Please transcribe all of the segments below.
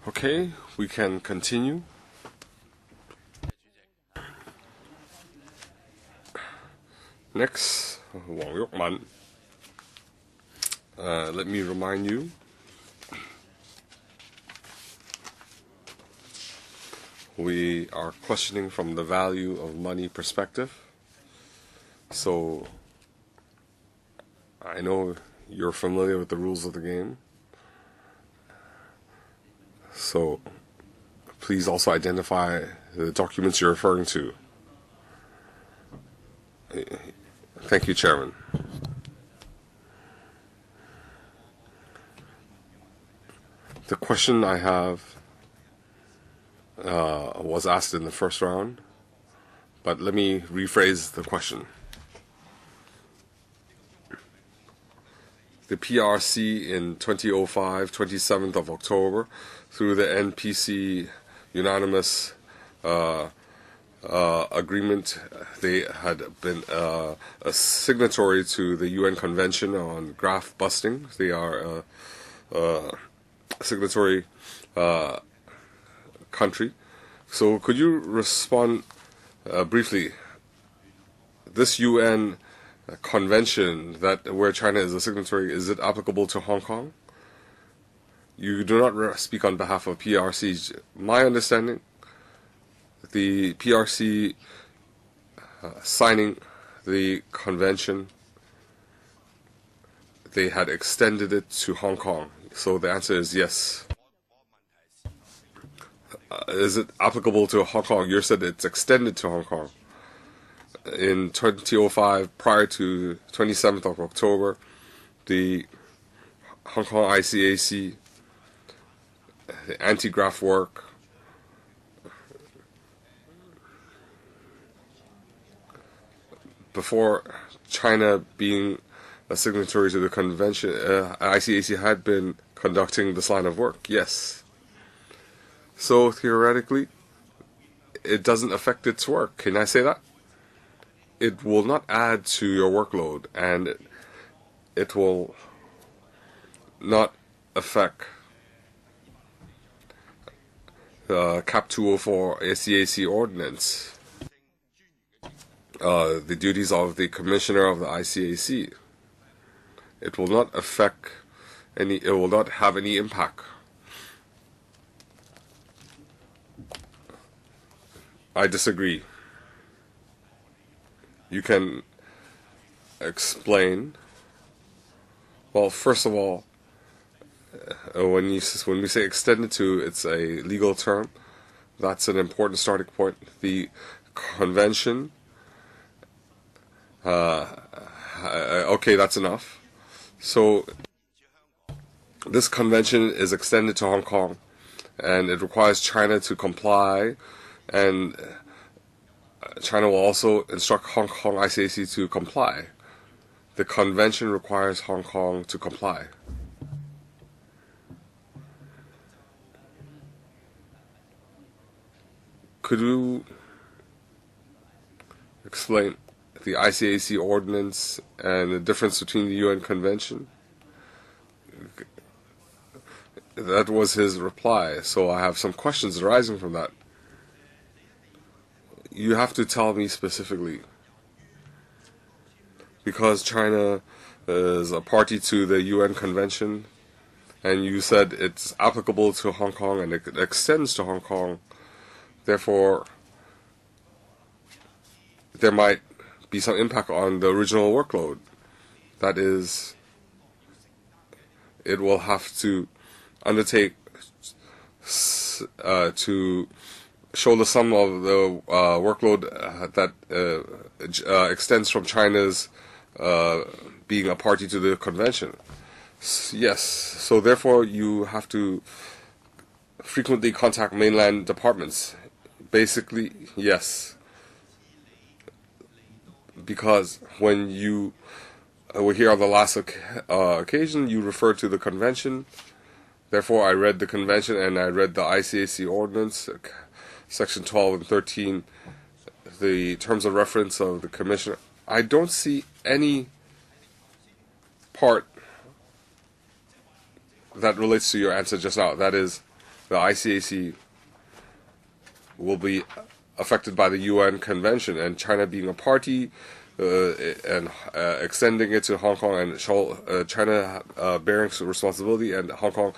Okay, we can continue. Next, Wang Yukman. Let me remind you. We are questioning from the value of money perspective. So, I know you're familiar with the rules of the game. So, please also identify the documents you're referring to. Thank you, Chairman. The question I have was asked in the first round, but let me rephrase the question. The PRC in 2005, 27th of October, through the NPC unanimous agreement, they had been a signatory to the UN Convention on Graft Busting. They are a signatory country. So could you respond briefly? This UN convention that where China is a signatory, is it applicable to Hong Kong? You do not speak on behalf of PRC. My understanding, the PRC signing the convention, they had extended it to Hong Kong. So the answer is yes. Is it applicable to Hong Kong? You said it's extended to Hong Kong. In 2005, prior to 27th of October, the Hong Kong ICAC, the anti-graft work, before China being a signatory to the convention, ICAC had been conducting this line of work, yes. So theoretically, it doesn't affect its work. Can I say that? It will not add to your workload, and it will not affect the CAP 204 ICAC ordinance, the duties of the commissioner of the ICAC. It will not affect any, it will not have any impact. I disagree. You can explain. Well, first of all, when we say extended to, it's a legal term. That's an important starting point. The convention, okay, that's enough. So this convention is extended to Hong Kong, and it requires China to comply, and China will also instruct Hong Kong ICAC to comply. The convention requires Hong Kong to comply. Could you explain the ICAC ordinance and the difference between the UN Convention? That was his reply, so I have some questions arising from that. You have to tell me specifically, because China is a party to the UN Convention, and you said it's applicable to Hong Kong and it extends to Hong Kong. Therefore, there might be some impact on the original workload. That is, it will have to undertake to show the sum of the workload that extends from China's being a party to the convention. Yes, so therefore you have to frequently contact mainland departments. Basically, yes. Because when you were here on the last occasion, you referred to the convention. Therefore, I read the convention and I read the ICAC ordinance, Section 12 and 13, the terms of reference of the commissioner. I don't see any part that relates to your answer just now. That is, the ICAC will be affected by the UN Convention, and China being a party and extending it to Hong Kong, and China bearing responsibility, and Hong Kong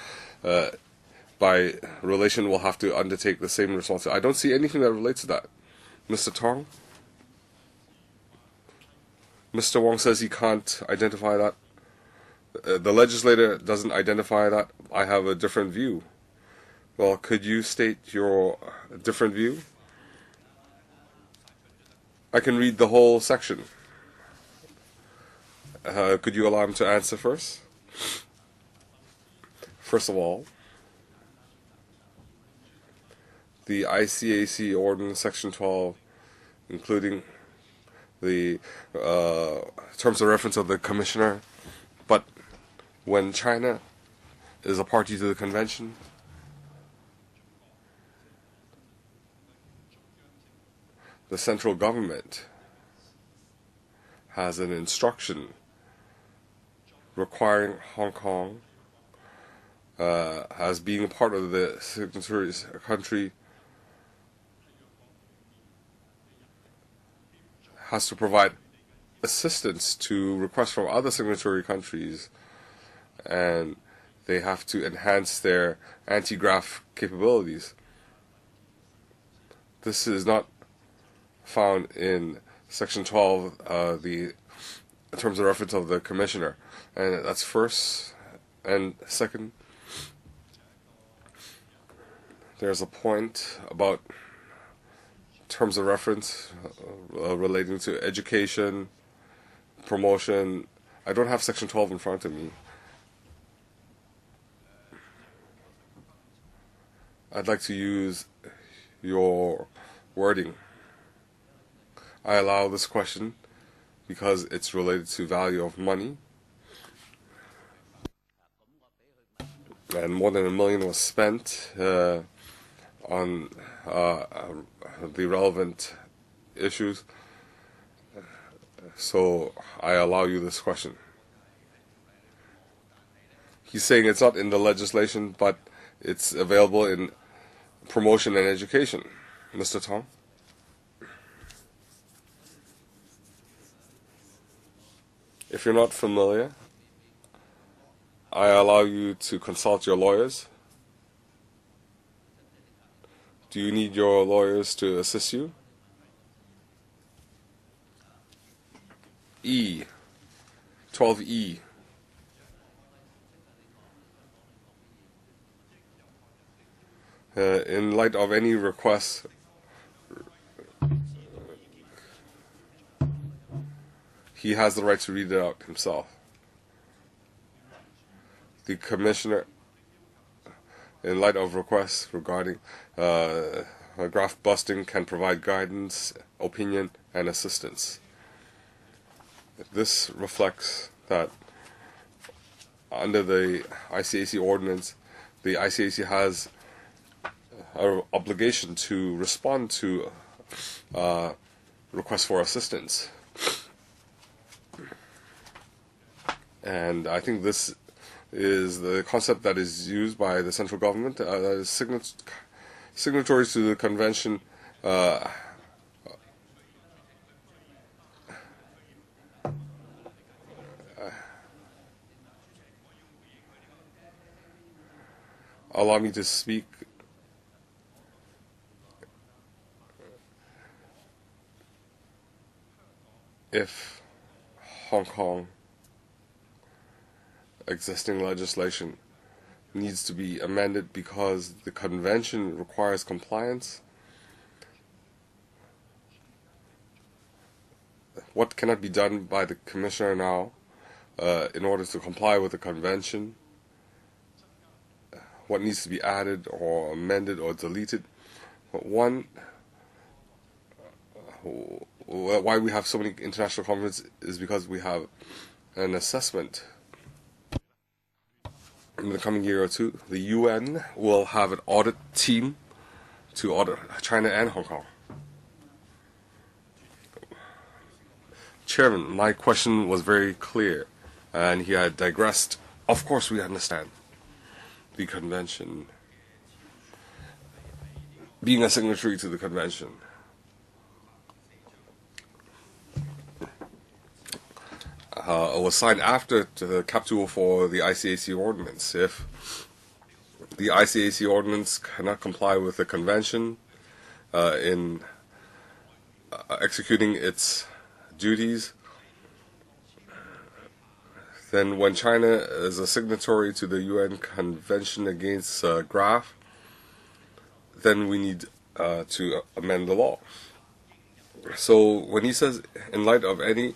by relation will have to undertake the same responsibility. I don't see anything that relates to that. Mr. Tong? Mr. Wong says he can't identify that. The legislator doesn't identify that. I have a different view. Well, could you state your different view? I can read the whole section. Could you allow him to answer first? First of all, the ICAC Ordinance Section 12, including the terms of reference of the Commissioner, but when China is a party to the Convention, the central government has an instruction requiring Hong Kong, as being a part of the signatories country, has to provide assistance to requests from other signatory countries, and they have to enhance their anti-graft capabilities. This is not found in Section 12, the terms of reference of the Commissioner. And that's first. And second, there's a point about terms of reference relating to education, promotion. I don't have Section 12 in front of me. I'd like to use your wording. I allow this question because it's related to value of money, and more than $1 million was spent on the relevant issues. So I allow you this question. He's saying it's not in the legislation, but it's available in promotion and education. Mr. Tong? If you're not familiar, I allow you to consult your lawyers. Do you need your lawyers to assist you? 12E. In light of any request he has the right to read it out himself. The Commissioner, in light of requests regarding graft busting, can provide guidance, opinion, and assistance. This reflects that under the ICAC ordinance, the ICAC has an obligation to respond to requests for assistance. And I think this is the concept that is used by the central government. Signatories to the convention allow me to speak. If Hong Kong existing legislation needs to be amended because the convention requires compliance, what cannot be done by the Commissioner now in order to comply with the convention, what needs to be added or amended or deleted. One, why we have so many international conferences is because we have an assessment. In the coming year or two, the UN will have an audit team to audit China and Hong Kong. Chairman, my question was very clear, and he had digressed. Of course we understand. The convention being a signatory to the convention. It was signed after the Cap 204, the ICAC ordinance. If the ICAC ordinance cannot comply with the convention in executing its duties, then when China is a signatory to the UN Convention Against Graft, then we need to amend the law. So when he says, in light of any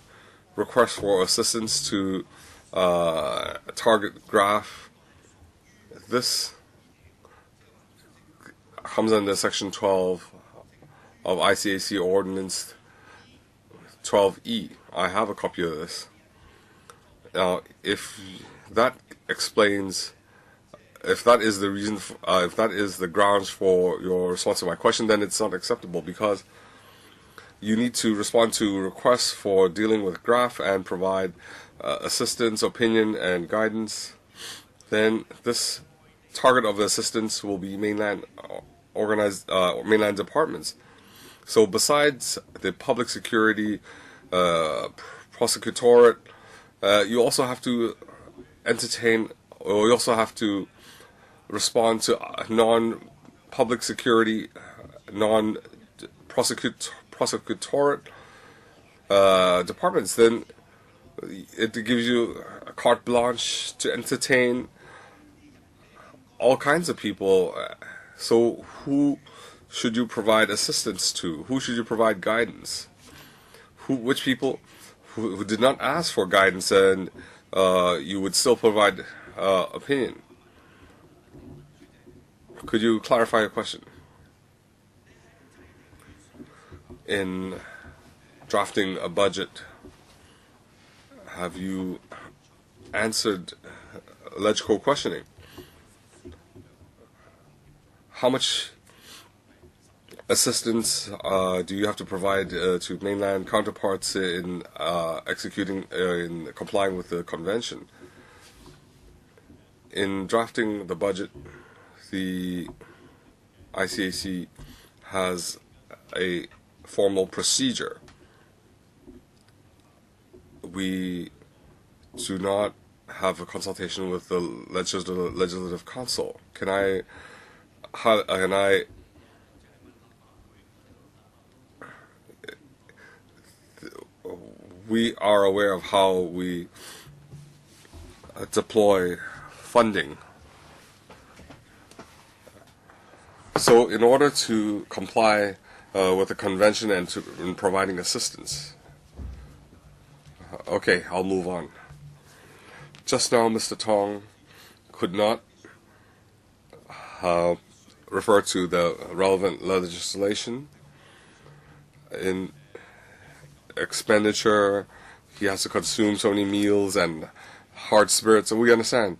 request for assistance to target graft, this comes under Section 12 of ICAC Ordinance 12E. I have a copy of this. Now, if that explains, if that is the reason, if that is the grounds for your response to my question, then it's not acceptable, because you need to respond to requests for dealing with graft and provide assistance, opinion, and guidance. Then this target of assistance will be mainland mainland departments. So besides the public security, prosecutorate, you also have to entertain, or you also have to respond to non-public security, non-prosecutorate departments. Then it gives you a carte blanche to entertain all kinds of people. So who should you provide assistance to? Who should you provide guidance? Which people who did not ask for guidance, and you would still provide opinion? Could you clarify your question? In drafting a budget, have you answered logical questioning? How much assistance do you have to provide to mainland counterparts in executing, in complying with the convention? In drafting the budget, the ICAC has a formal procedure. We do not have a consultation with the Legislative Council. We are aware of how we deploy funding. So in order to comply with the convention and in providing assistance. Okay, I'll move on. Just now, Mr. Tong could not refer to the relevant legislation. In expenditure, he has to consume so many meals and hard spirits, and we understand.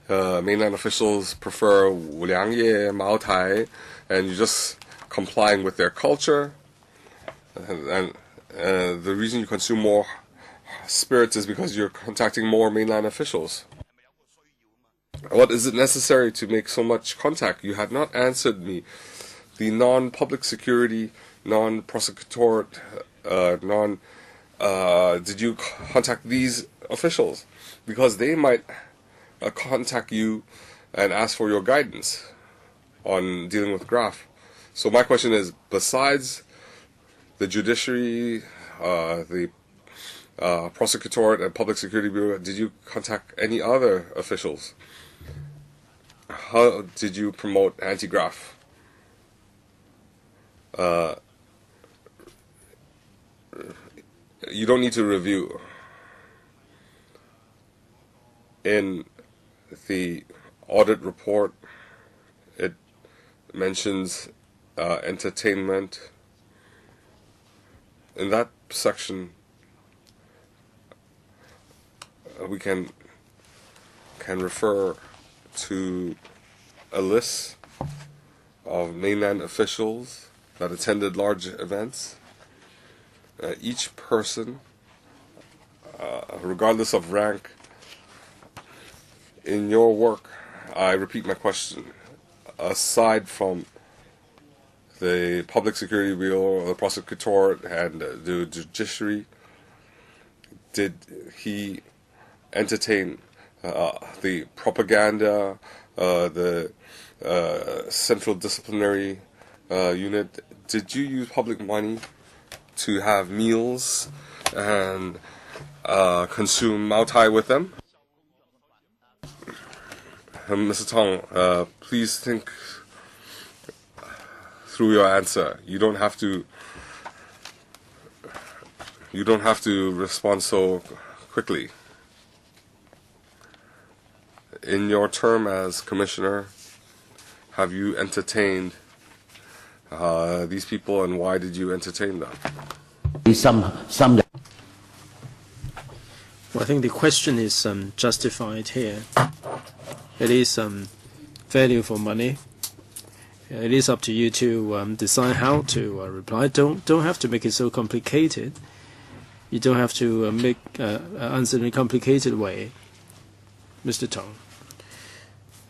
Mainland officials prefer 五粮液, Mao Tai, and you're just complying with their culture. And the reason you consume more spirits is because you're contacting more mainland officials. What is it necessary to make so much contact? You had not answered me. The non-public security, non-prosecutorate, did you contact these officials? Because they might contact you and ask for your guidance on dealing with graft. So my question is, besides the judiciary, the prosecutorate and public security bureau, did you contact any other officials? How did you promote anti-graft? You don't need to review. In the audit report, it mentions entertainment. In that section, we can refer to a list of mainland officials that attended large events. Each person, regardless of rank, in your work, I repeat my question, aside from the Public Security Bureau, the prosecutor, and the judiciary? Did he entertain the propaganda, the Central Disciplinary Unit? Did you use public money to have meals and consume Mao Tai with them? Mr. Tong, please think through your answer. You don't have to respond so quickly. In your term as commissioner, have you entertained these people, and why did you entertain them? Well, I think the question is justified here. It is value for money. It is up to you to decide how to reply. Don't have to make it so complicated. You don't have to make answer in a complicated way, Mr. Tong.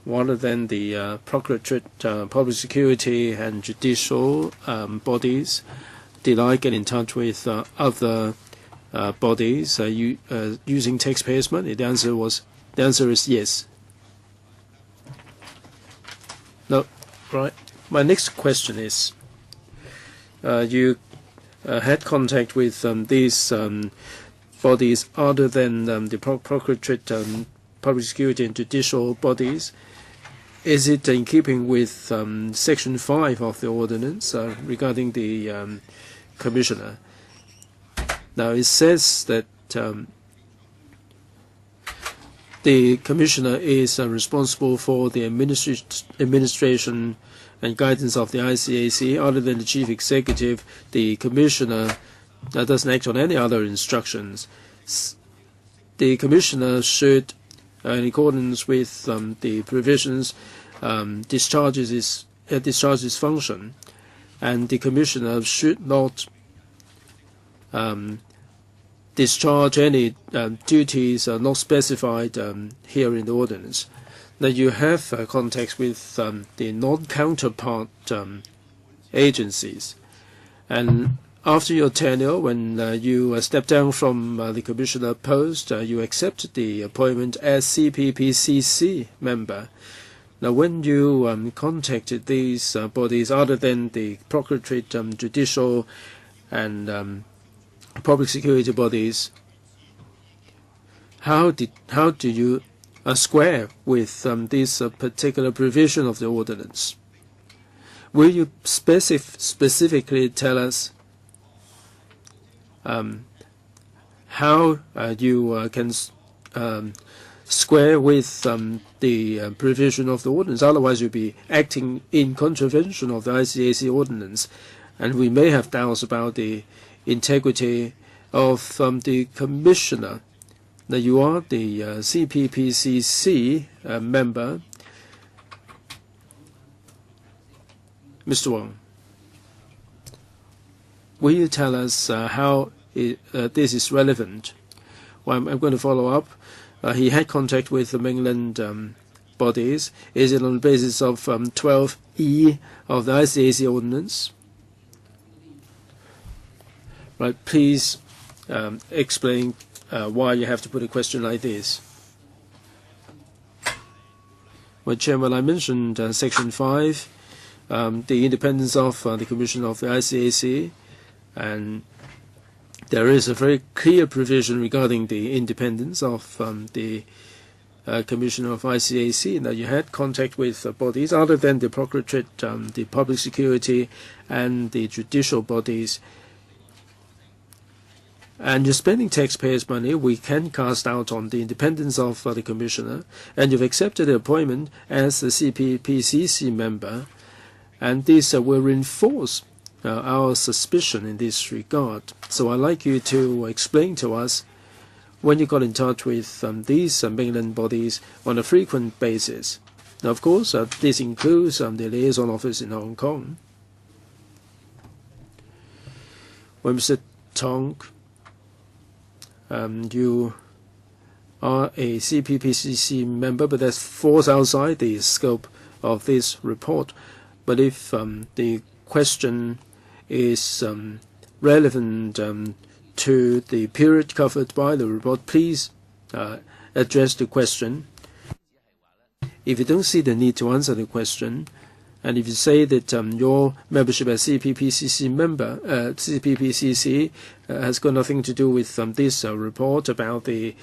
Rather than the procuratorate, public security, and judicial bodies, did I get in touch with other bodies using taxpayers' money? The answer is yes. No, right. My next question is: you had contact with these bodies other than the procuratorate, public security, and judicial bodies. Is it in keeping with Section 5 of the ordinance regarding the commissioner? Now, it says that the commissioner is responsible for the administration and guidance of the ICAC. Other than the chief executive, the commissioner doesn't act on any other instructions. The commissioner should, in accordance with the provisions, discharges his function, and the commissioner should not discharge any duties not specified here in the ordinance. Now, you have contacts with the non-counterpart agencies, and after your tenure, when you stepped down from the commissioner post, you accepted the appointment as CPPCC member. Now, when you contacted these bodies, other than the procuratorate, judicial, and public security bodies, how do you square with this particular provision of the ordinance? Will you specifically tell us how you can square with the provision of the ordinance? Otherwise, you'll be acting in contravention of the ICAC ordinance, and we may have doubts about the integrity of the commissioner. Now, you are the CPPCC member. Mr. Wong, will you tell us how this is relevant? Well, I'm going to follow up. He had contact with the mainland bodies. Is it on the basis of 12E of the ICAC ordinance? Right, please explain why you have to put a question like this. Well, Chairman, I mentioned Section 5, the independence of the Commissioner of the ICAC, and there is a very clear provision regarding the independence of the Commissioner of ICAC. Now, you had contact with bodies other than the procuratorate, the public security, and the judicial bodies. And you're spending taxpayers' money. We can cast doubt on the independence of the commissioner, and you've accepted the appointment as the CPPCC member, and this will reinforce our suspicion in this regard. So I'd like you to explain to us when you got in touch with these mainland bodies on a frequent basis. Now, of course, this includes the liaison office in Hong Kong. When Mr. Tong, you are a CPPCC member, but that falls outside the scope of this report. But if the question is relevant to the period covered by the report, please address the question. If you don't see the need to answer the question, and if you say that your membership as CPPCC member, CPPCC has got nothing to do with this report about the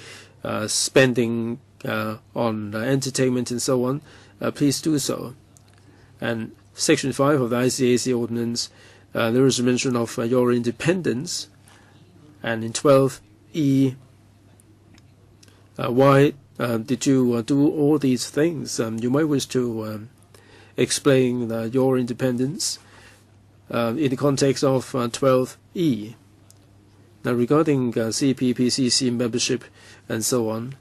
spending on entertainment and so on, please do so. And Section 5 of the ICAC ordinance, there is a mention of your independence, and in 12E, why did you do all these things? You might wish to explain your independence in the context of 12E. Now, regarding CPPCC membership and so on,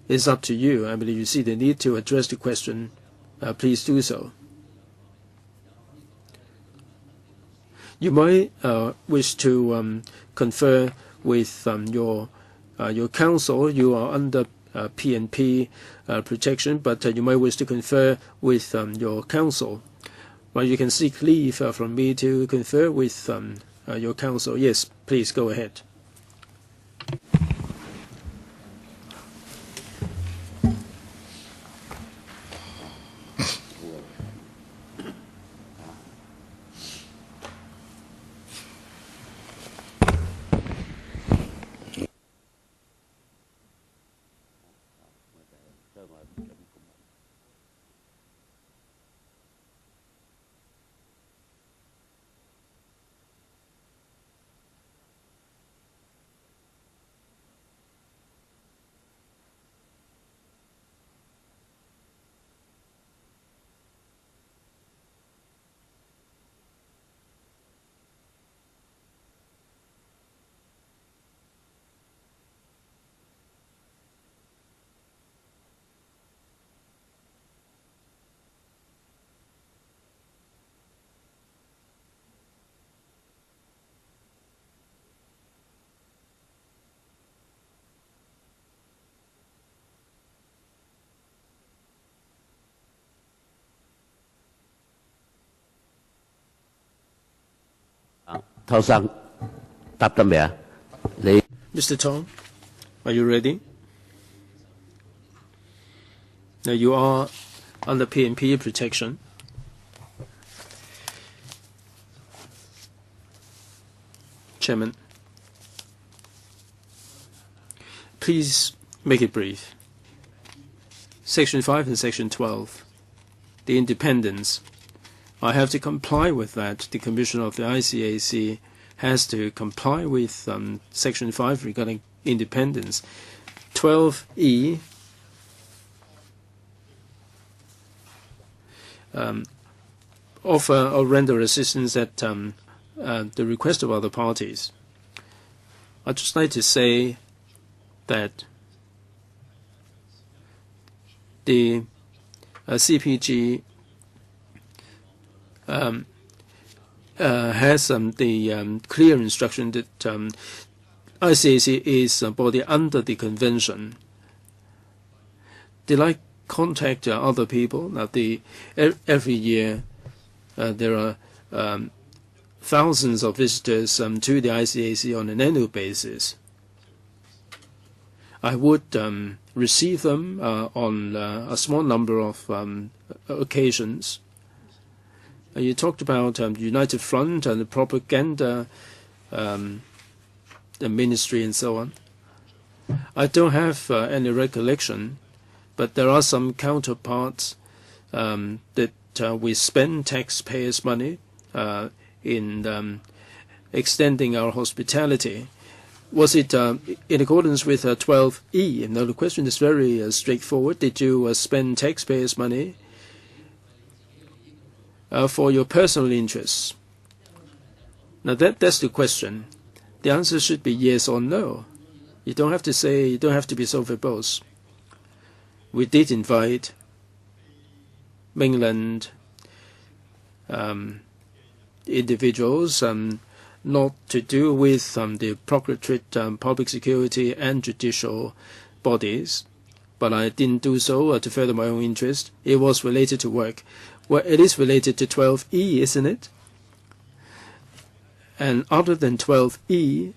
it's up to you. I mean, if you see the need to address the question, please do so. You might wish to confer with your counsel. You are under P&P protection, but you might wish to confer with your counsel. Well, you can seek leave from me to confer with your counsel. Yes, please go ahead. Mr. Tong, are you ready? Now you are under P&P protection. Chairman, please make it brief. Section 5 and Section 12, the independence. I have to comply with that. The Commissioner of the ICAC has to comply with Section 5 regarding independence. 12E offer or render assistance at the request of other parties. I'd just like to say that the CPG has the clear instruction that ICAC is a body under the convention. Did I contact other people? Now, every year there are thousands of visitors to the ICAC on an annual basis. I would receive them on a small number of occasions. You talked about the United Front and the propaganda, the ministry and so on. I don't have any recollection, but there are some counterparts that we spend taxpayers' money in extending our hospitality. Was it in accordance with 12E? Now the question is very straightforward. Did you spend taxpayers' money for your personal interests? Now that's the question. The answer should be yes or no. You don't have to say, you don't have to be so verbose. We did invite mainland individuals not to do with the procuratorate, public security and judicial bodies. but I didn't do so to further my own interest. It was related to work. Well, it is related to 12E, isn't it? And other than 12E,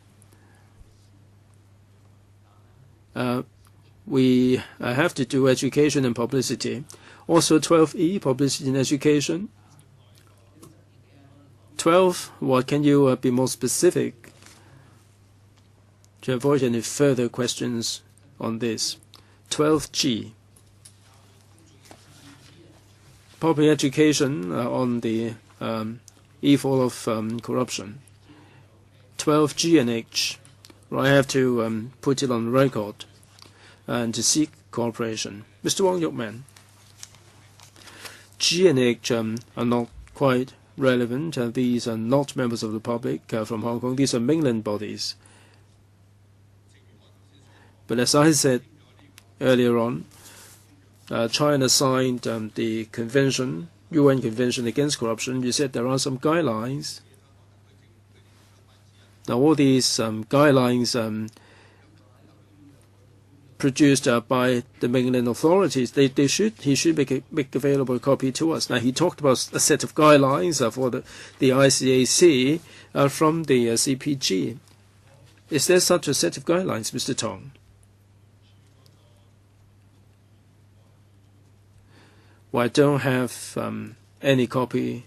we have to do education and publicity. Also 12E, publicity and education. 12, what can you be more specific to avoid any further questions on this? 12G, public education on the evil of corruption. 12G and H, well, I have to put it on record and to seek cooperation. Mr. Wang Yukman, G and H are not quite relevant. These are not members of the public from Hong Kong. These are mainland bodies. But as I said earlier on, China signed the convention, UN Convention Against Corruption. You said there are some guidelines. Now, all these guidelines produced by the mainland authorities, he should make available a copy to us. Now, he talked about a set of guidelines for the ICAC from the CPG. Is there such a set of guidelines, Mr. Tong? Well, I don't have any copy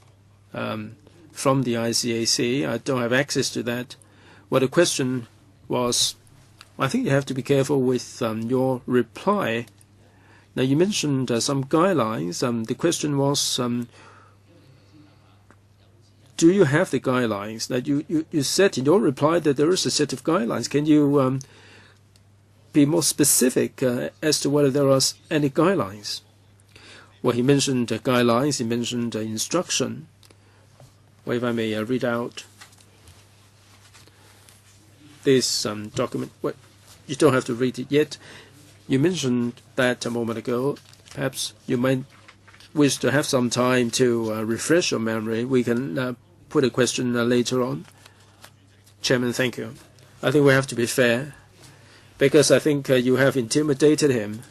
from the ICAC. I don't have access to that. Well, the question was, I think you have to be careful with your reply. Now, you mentioned some guidelines. The question was, do you have the guidelines? Now, you said in your reply that there is a set of guidelines. Can you be more specific as to whether there are any guidelines? Well, he mentioned guidelines. He mentioned instruction. Well, if I may read out this document. Well, you don't have to read it yet. You mentioned that a moment ago. Perhaps you might wish to have some time to refresh your memory. We can put a question later on. Chairman, thank you. I think we have to be fair, because I think you have intimidated him,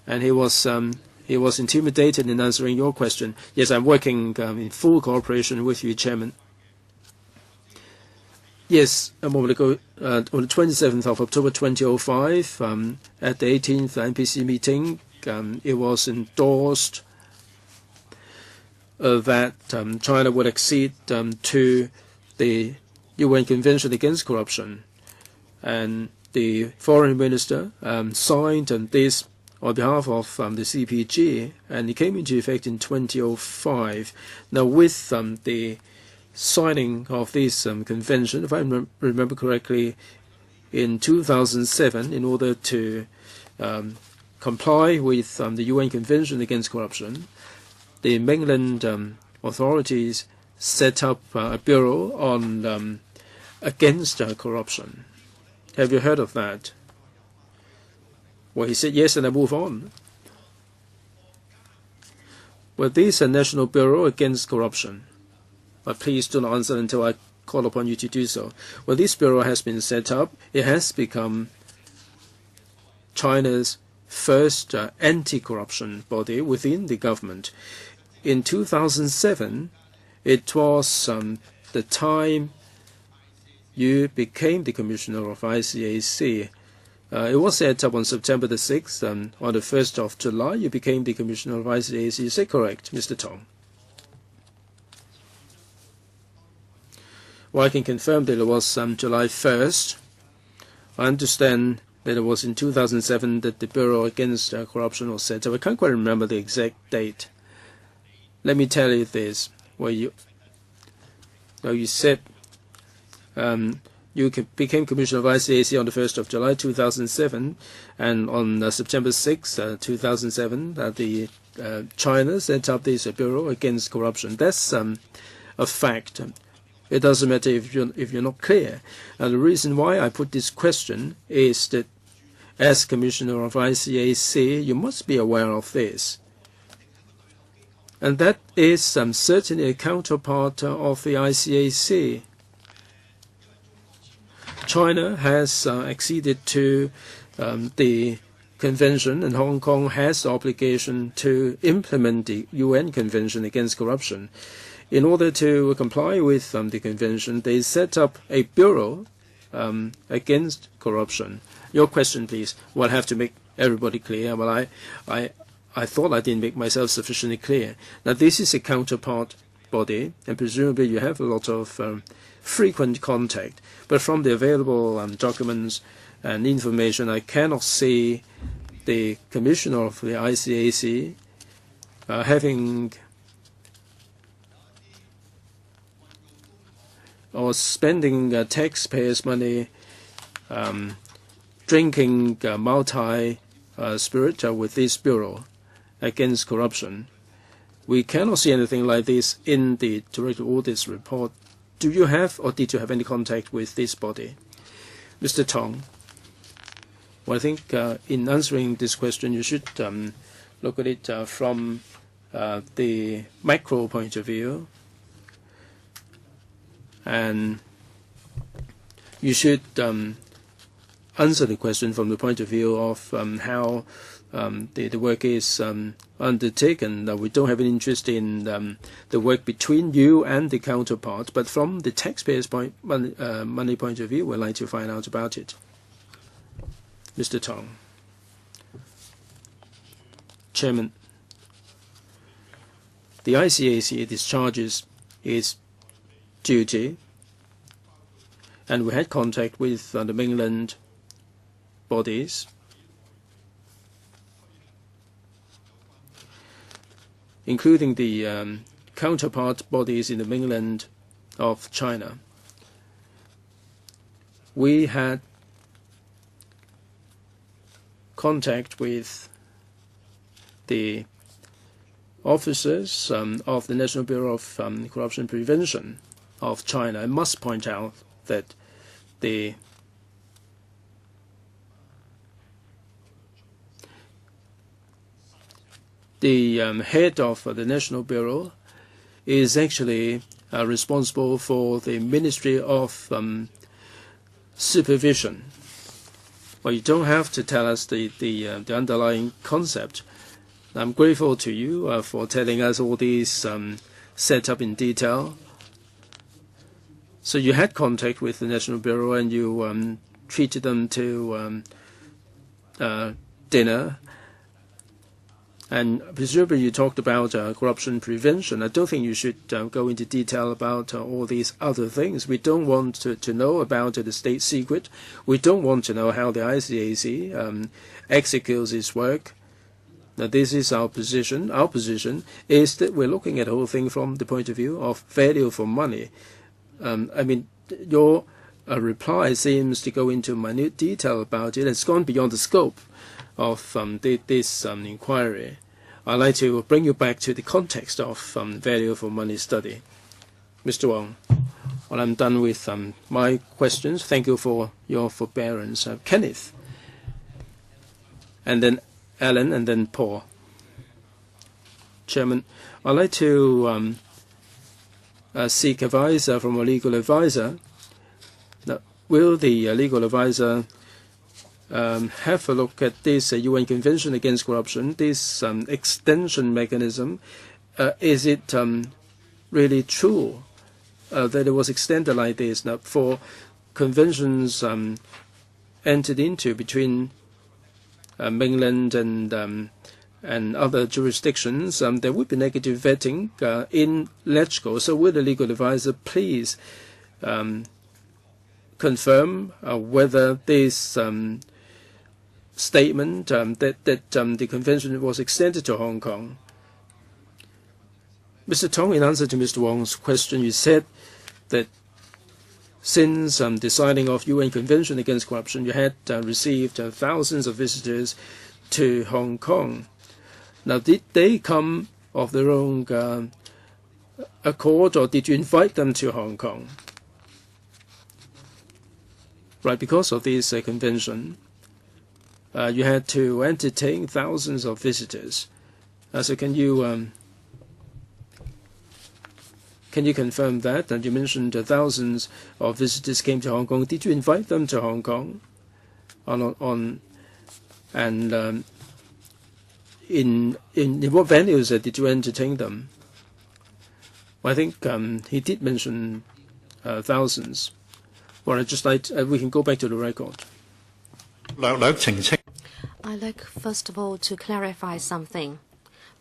and he was intimidated in answering your question. Yes, I'm working in full cooperation with you, Chairman. Yes, a moment ago, on the 27th of October 2005, at the 18th NPC meeting, it was endorsed that China would accede to the UN Convention Against Corruption. And the foreign minister signed this on behalf of the CPG, and it came into effect in 2005. Now, with the signing of this convention, if I remember correctly, in 2007, in order to comply with the UN Convention Against Corruption, the mainland authorities set up a bureau on against corruption. Have you heard of that? Well, he said yes, and I move on. Well, this is a National Bureau Against Corruption. But please do not answer until I call upon you to do so. Well, this bureau has been set up. It has become China's first anti-corruption body within the government. In 2007, it was the time you became the commissioner of ICAC. It was set up on September the 6th. On the 1st of July, you became the commissioner of ICAC. Is that correct, Mr. Tong? Well, I can confirm that it was July 1st. I understand that it was in 2007 that the Bureau Against Corruption was set up. I can't quite remember the exact date. Let me tell you this. Well, you said you became Commissioner of ICAC on the 1st of July 2007, and on September 6, 2007, the China set up this Bureau Against Corruption. That's a fact. It doesn't matter if you're not clear. And the reason why I put this question is that as Commissioner of ICAC, you must be aware of this. And that is certainly a counterpart of the ICAC. China has acceded to the Convention, and Hong Kong has the obligation to implement the UN Convention against corruption. In order to comply with the convention, they set up a bureau against corruption. Your question, please. Well, I have to make everybody clear. Well, I thought I didn't make myself sufficiently clear. Now, this is a counterpart body, and presumably you have a lot of frequent contact. But from the available documents and information, I cannot see the commissioner of the ICAC having or spending taxpayers' money drinking multi-spirit with this bureau against corruption. We cannot see anything like this in the Director Audit's report. Do you have or did you have any contact with this body? Mr. Tong, well, I think in answering this question, you should look at it from the macro point of view. And you should answer the question from the point of view of how the work is undertaken. We don't have an interest in the work between you and the counterpart, but from the taxpayers' money point of view, we'd like to find out about it. Mr. Tong. Chairman, the ICAC discharges its duty, and we had contact with the mainland bodies, including the counterpart bodies in the mainland of China. We had contact with the officers of the National Bureau of Corruption Prevention of China. I must point out that the head of the National Bureau is actually responsible for the Ministry of Supervision. Well, you don't have to tell us the underlying concept. I'm grateful to you for telling us all these set up in detail. So you had contact with the National Bureau and you treated them to dinner. And presumably you talked about corruption prevention. I don't think you should go into detail about all these other things. We don't want to know about the state secret. We don't want to know how the ICAC executes its work. Now, this is our position. Our position is that we're looking at the whole thing from the point of view of value for money. I mean, your reply seems to go into minute detail about it. It's gone beyond the scope of this inquiry. I'd like to bring you back to the context of value for money study. Mr. Wong, well, I'm done with my questions. Thank you for your forbearance. Kenneth, and then Alan, and then Paul. Chairman, I'd like to seek advice from a legal advisor. Now, will the legal advisor have a look at this UN Convention Against Corruption, this extension mechanism? Is it really true that it was extended like this? Now, for conventions entered into between mainland and other jurisdictions, there would be negative vetting in LegCo. So will the legal advisor please confirm whether this statement that the convention was extended to Hong Kong? Mr. Tong, in answer to Mr. Wong's question, you said that since the signing of UN Convention Against Corruption, you had received thousands of visitors to Hong Kong. Now, did they come of their own accord, or did you invite them to Hong Kong? Right, because of this convention, you had to entertain thousands of visitors. So can you confirm that? And you mentioned thousands of visitors came to Hong Kong. Did you invite them to Hong Kong on And in what venues did you entertain them? Well, I think he did mention thousands. Well, I just like we can go back to the record. I'd like, first of all, to clarify something.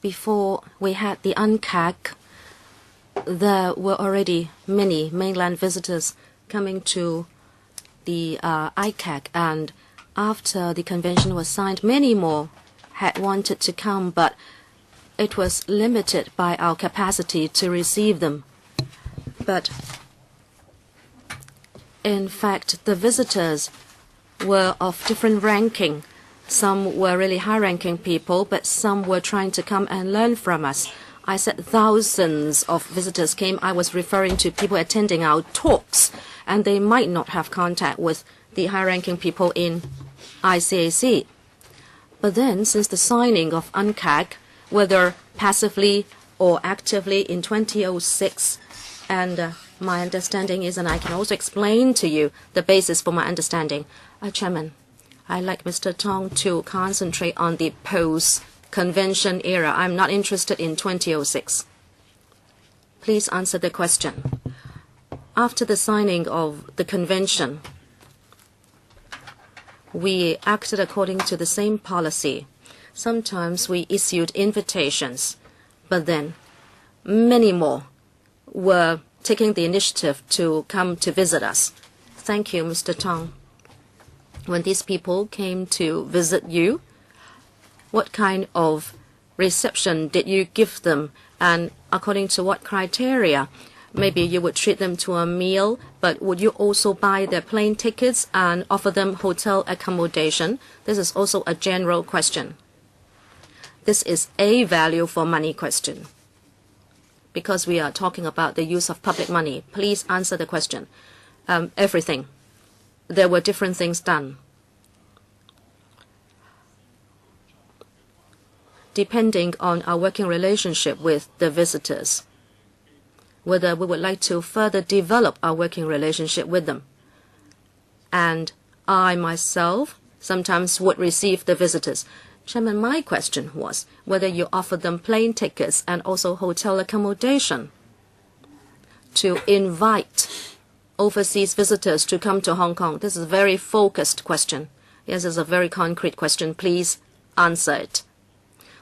Before we had the UNCAC, there were already many mainland visitors coming to the ICAC, and after the convention was signed, many more had wanted to come, but it was limited by our capacity to receive them. But in fact, the visitors were of different ranking. Some were really high-ranking people, but some were trying to come and learn from us. I said thousands of visitors came. I was referring to people attending our talks, and they might not have contact with the high-ranking people in ICAC. But then, since the signing of UNCAC, whether passively or actively in 2006, and my understanding is, and I can also explain to you the basis for my understanding. Chairman, I'd like Mr. Tong to concentrate on the post-convention era. I'm not interested in 2006. Please answer the question. After the signing of the convention, we acted according to the same policy. Sometimes we issued invitations, but then many more were taking the initiative to come to visit us. Thank you, Mr. Tong. When these people came to visit you, what kind of reception did you give them, and according to what criteria? Maybe you would treat them to a meal, but would you also buy their plane tickets and offer them hotel accommodation? This is also a general question. This is a value for money question, because we are talking about the use of public money. Please answer the question. Everything. There were different things done. Depending on our working relationship with the visitors, whether we would like to further develop our working relationship with them. And I myself sometimes would receive the visitors. Chairman, my question was whether you offer them plane tickets and also hotel accommodation to invite overseas visitors to come to Hong Kong. This is a very focused question. Yes, it's a very concrete question. Please answer it.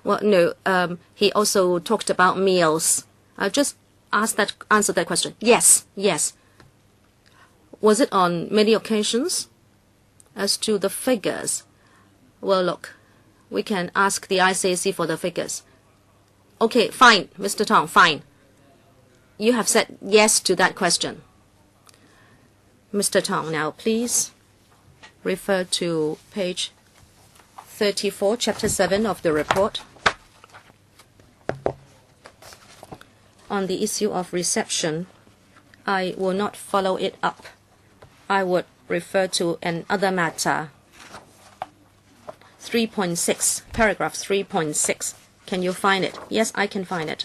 Well, no, he also talked about meals. Just answer that question. Yes, yes. Was it on many occasions? As to the figures, well, look, we can ask the ICAC for the figures. Okay, fine, Mr. Tong, fine. You have said yes to that question. Mr. Tong, now please refer to page 34, chapter 7 of the report. On the issue of reception, I will not follow it up. I would refer to another matter. 3.6, paragraph 3.6. Can you find it? Yes, I can find it.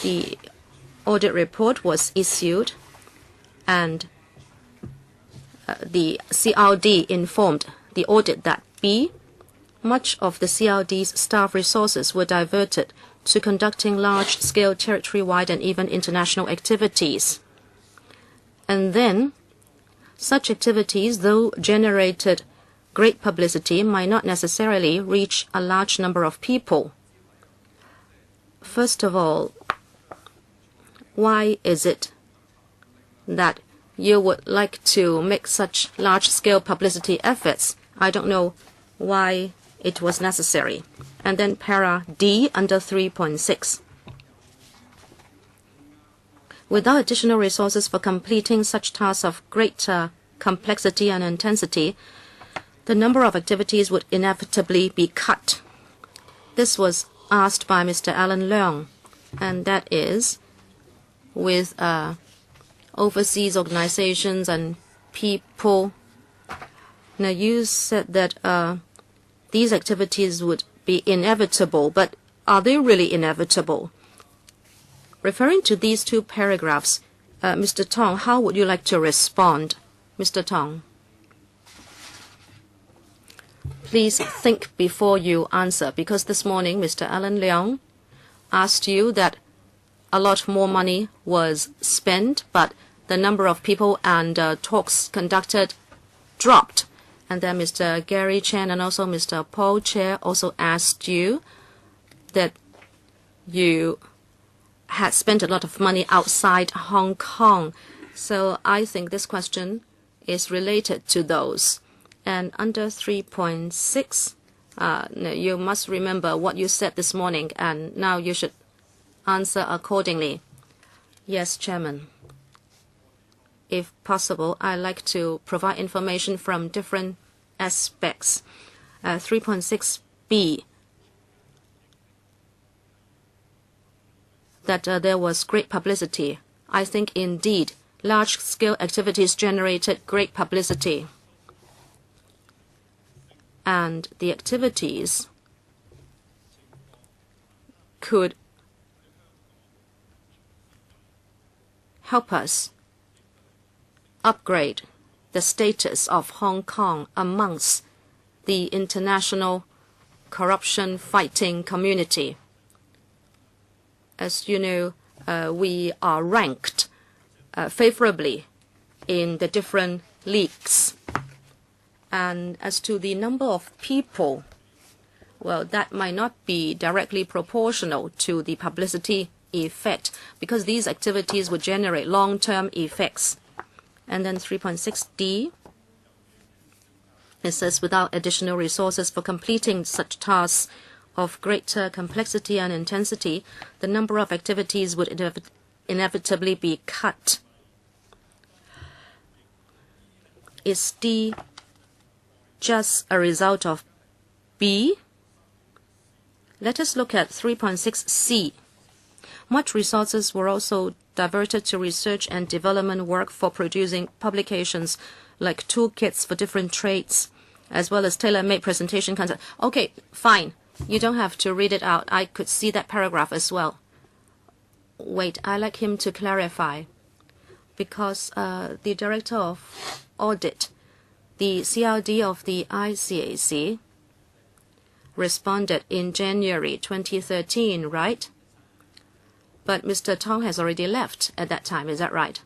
The audit report was issued, and the CRD informed the audit that B, much of the CRD's staff resources were diverted to conducting large-scale territory-wide and even international activities. And then, such activities, though generated great publicity, might not necessarily reach a large number of people. First of all, why is it that you would like to make such large-scale publicity efforts? I don't know why it was necessary. And then para D under 3.6. Without additional resources for completing such tasks of greater complexity and intensity, the number of activities would inevitably be cut. This was asked by Mr. Alan Leung, and that is with overseas organizations and people. Now, you said that these activities would be inevitable, but are they really inevitable? Referring to these two paragraphs, Mr. Tong, how would you like to respond? Mr. Tong. please think before you answer, because this morning Mr. Alan Leong asked you that a lot more money was spent, but the number of people and talks conducted dropped. And then Mr. Gary Chen and also Mr. Paul Chair also asked you that you had spent a lot of money outside Hong Kong. So I think this question is related to those. And under 3.6, you must remember what you said this morning, and now you should answer accordingly. Yes, Chairman. If possible, I'd like to provide information from different aspects. 3.6b, that there was great publicity. I think indeed large-scale activities generated great publicity. And the activities could help us upgrade the status of Hong Kong amongst the international corruption fighting community. As you know, we are ranked favorably in the different leagues. And as to the number of people, well, that might not be directly proportional to the publicity effect, because these activities would generate long-term effects. And then 3.6d, it says without additional resources for completing such tasks of greater complexity and intensity, the number of activities would inevitably be cut. Is D just a result of B? Let us look at 3.6c. Much resources were also diverted to research and development work for producing publications like toolkits for different trades, as well as tailor-made presentation content. Okay, fine. You don't have to read it out. I could see that paragraph as well. Wait, I'd like him to clarify. Because the Director of Audit, the CRD of the ICAC, responded in January 2013, right? But Mr. Tong has already left at that time, is that right?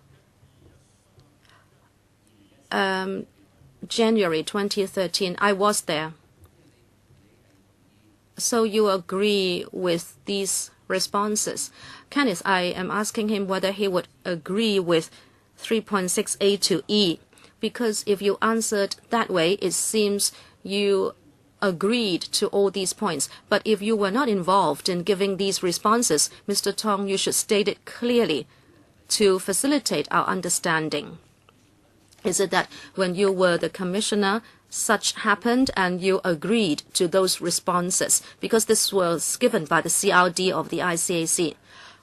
January 2013, I was there. So you agree with these responses? Kenneth, I am asking him whether he would agree with 3.6a to E, because if you answered that way, it seems you agreed to all these points. But if you were not involved in giving these responses, Mr. Tong, you should state it clearly to facilitate our understanding. Is it that when you were the commissioner, such happened and you agreed to those responses? Because this was given by the CRD of the ICAC.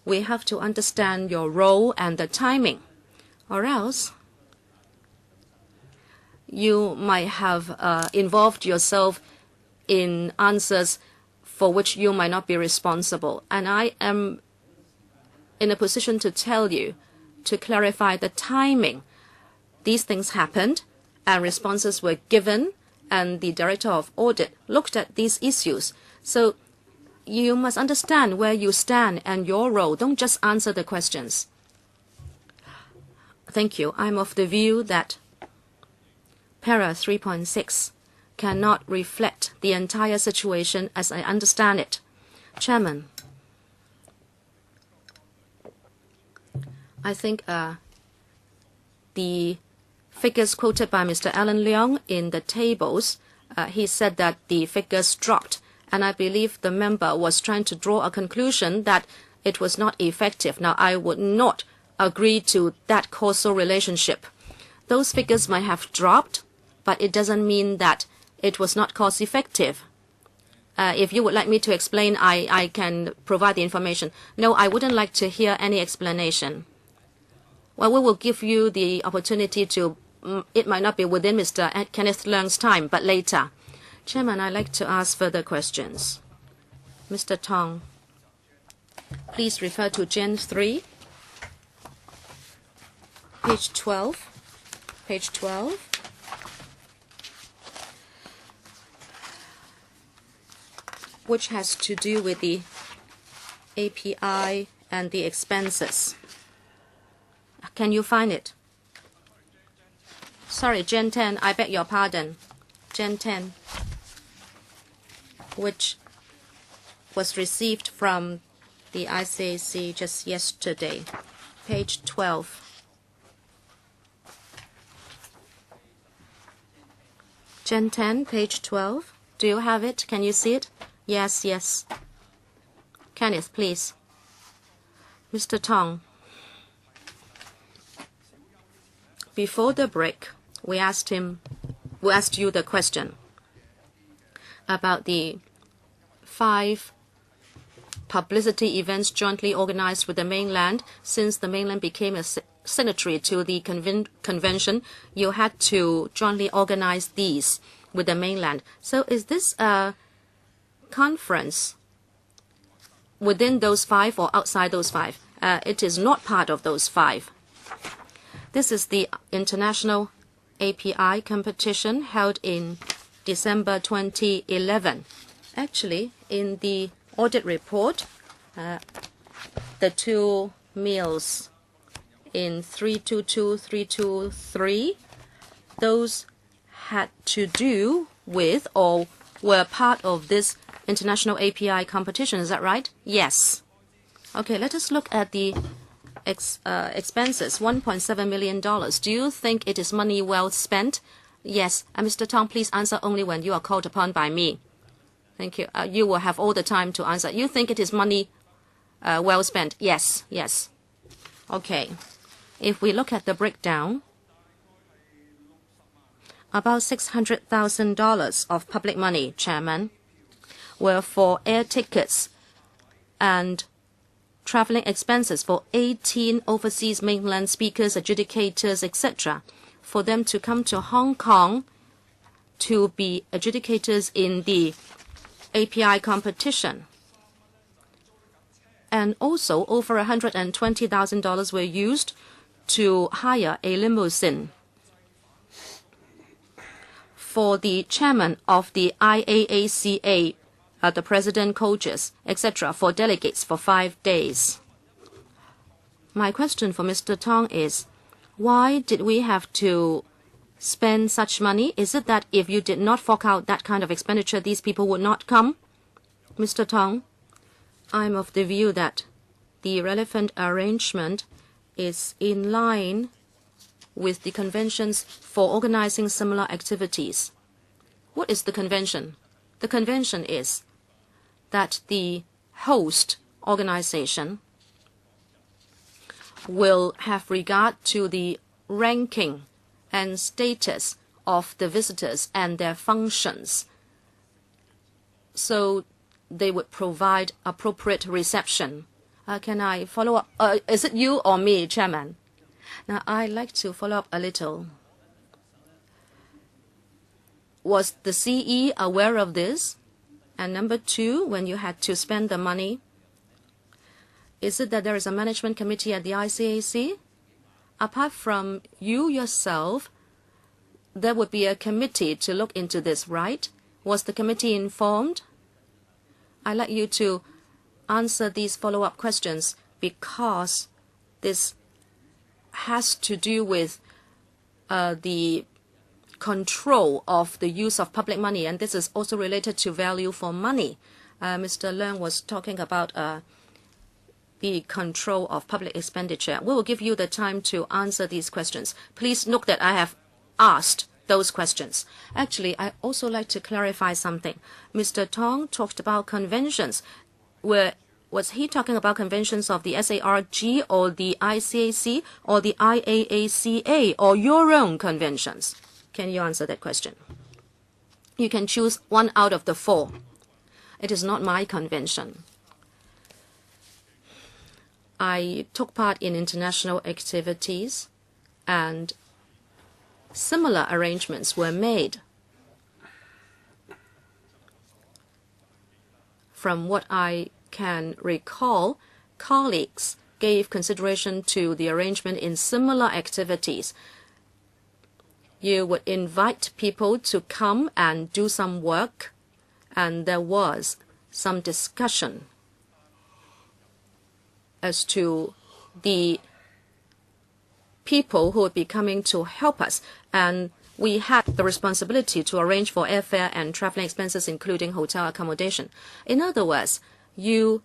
We have to understand your role and the timing, or else you might have involved yourself in answers for which you might not be responsible. And I am in a position to tell you, to clarify the timing. These things happened, and responses were given, and the Director of Audit looked at these issues. So you must understand where you stand and your role. Don't just answer the questions. Thank you. I'm of the view that Para 3.6 cannot reflect the entire situation as I understand it. Chairman, I think the figures quoted by Mr. Alan Leong in the tables, he said that the figures dropped, and I believe the member was trying to draw a conclusion that it was not effective. Now, I would not agree to that causal relationship. Those figures might have dropped, but it doesn't mean that it was not cost-effective. If you would like me to explain, I can provide the information. No, I wouldn't like to hear any explanation. Well, we will give you the opportunity to, it might not be within Mr. Kenneth Leung's time, but later. Chairman, I'd like to ask further questions. Mr. Tong, please refer to Gen 3, page 12. Page 12. which has to do with the API and the expenses. Can you find it? Sorry, Gen 10, I beg your pardon. Gen 10, which was received from the ICAC just yesterday. Page 12. Gen 10, page 12. Do you have it? Can you see it? Yes, yes. Kenneth, please. Mr. Tong. Before the break, we asked you the question about the 5 publicity events jointly organized with the mainland. Since the mainland became a signatory to the convention, you had to jointly organize these with the mainland. So is this a conference within those 5 or outside those 5? It is not part of those 5. This is the international API competition held in December 2011. Actually, in the audit report, the 2 meals in 322, 323, those had to do with or were part of this international API competition. Is that right? Yes. Okay, let us look at the expenses, $1.7 million. Do you think it is money well spent? Yes. Mr. Tong, please answer only when you are called upon by me. Thank you. You will have all the time to answer. You think it is money well spent? Yes, yes. Okay. If we look at the breakdown, about $600,000 of public money, Chairman, were for air tickets and traveling expenses for 18 overseas mainland speakers, adjudicators, etc., for them to come to Hong Kong to be adjudicators in the API competition. And also over $120,000 were used to hire a limousine for the chairman of the IAACA, the president, coaches, etc., for delegates for 5 days. My question for Mr. Tong is, why did we have to spend such money? Is it that if you did not fork out that kind of expenditure, these people would not come? Mr. Tong, I'm of the view that the relevant arrangement is in line with the conventions for organizing similar activities. What is the convention? The convention is that the host organization will have regard to the ranking and status of the visitors and their functions. So they would provide appropriate reception. Can I follow up? Is it you or me, Chairman? Now, I'd like to follow up a little. Was the CE aware of this? And number 2, when you had to spend the money, is it that there is a management committee at the ICAC? Apart from you yourself, there would be a committee to look into this, right? Was the committee informed? I'd like you to answer these follow-up questions because this has to do with the control of the use of public money, and this is also related to value for money. Mr. Leung was talking about the control of public expenditure. We will give you the time to answer these questions. Please note that I have asked those questions. Actually, I also like to clarify something. Mr. Tong talked about conventions. Was he talking about conventions of the SARG or the ICAC or the IAACA or your own conventions? Can you answer that question? You can choose one out of the 4. It is not my convention. I took part in international activities and similar arrangements were made. From what I can recall, colleagues gave consideration to the arrangement in similar activities. You would invite people to come and do some work, and there was some discussion as to the people who would be coming to help us, and we had the responsibility to arrange for airfare and traveling expenses, including hotel accommodation. In other words, you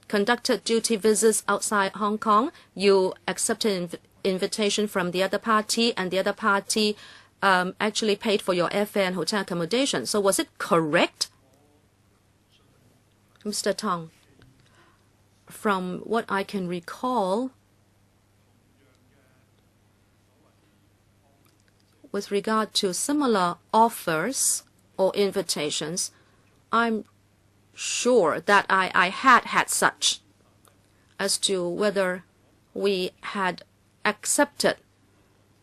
conducted duty visits outside Hong Kong, you accepted invitation from the other party, and the other party actually paid for your airfare and hotel accommodation. So was it correct? Mr. Tong, from what I can recall, with regard to similar offers or invitations, I'm sure that I had such. As to whether we had accepted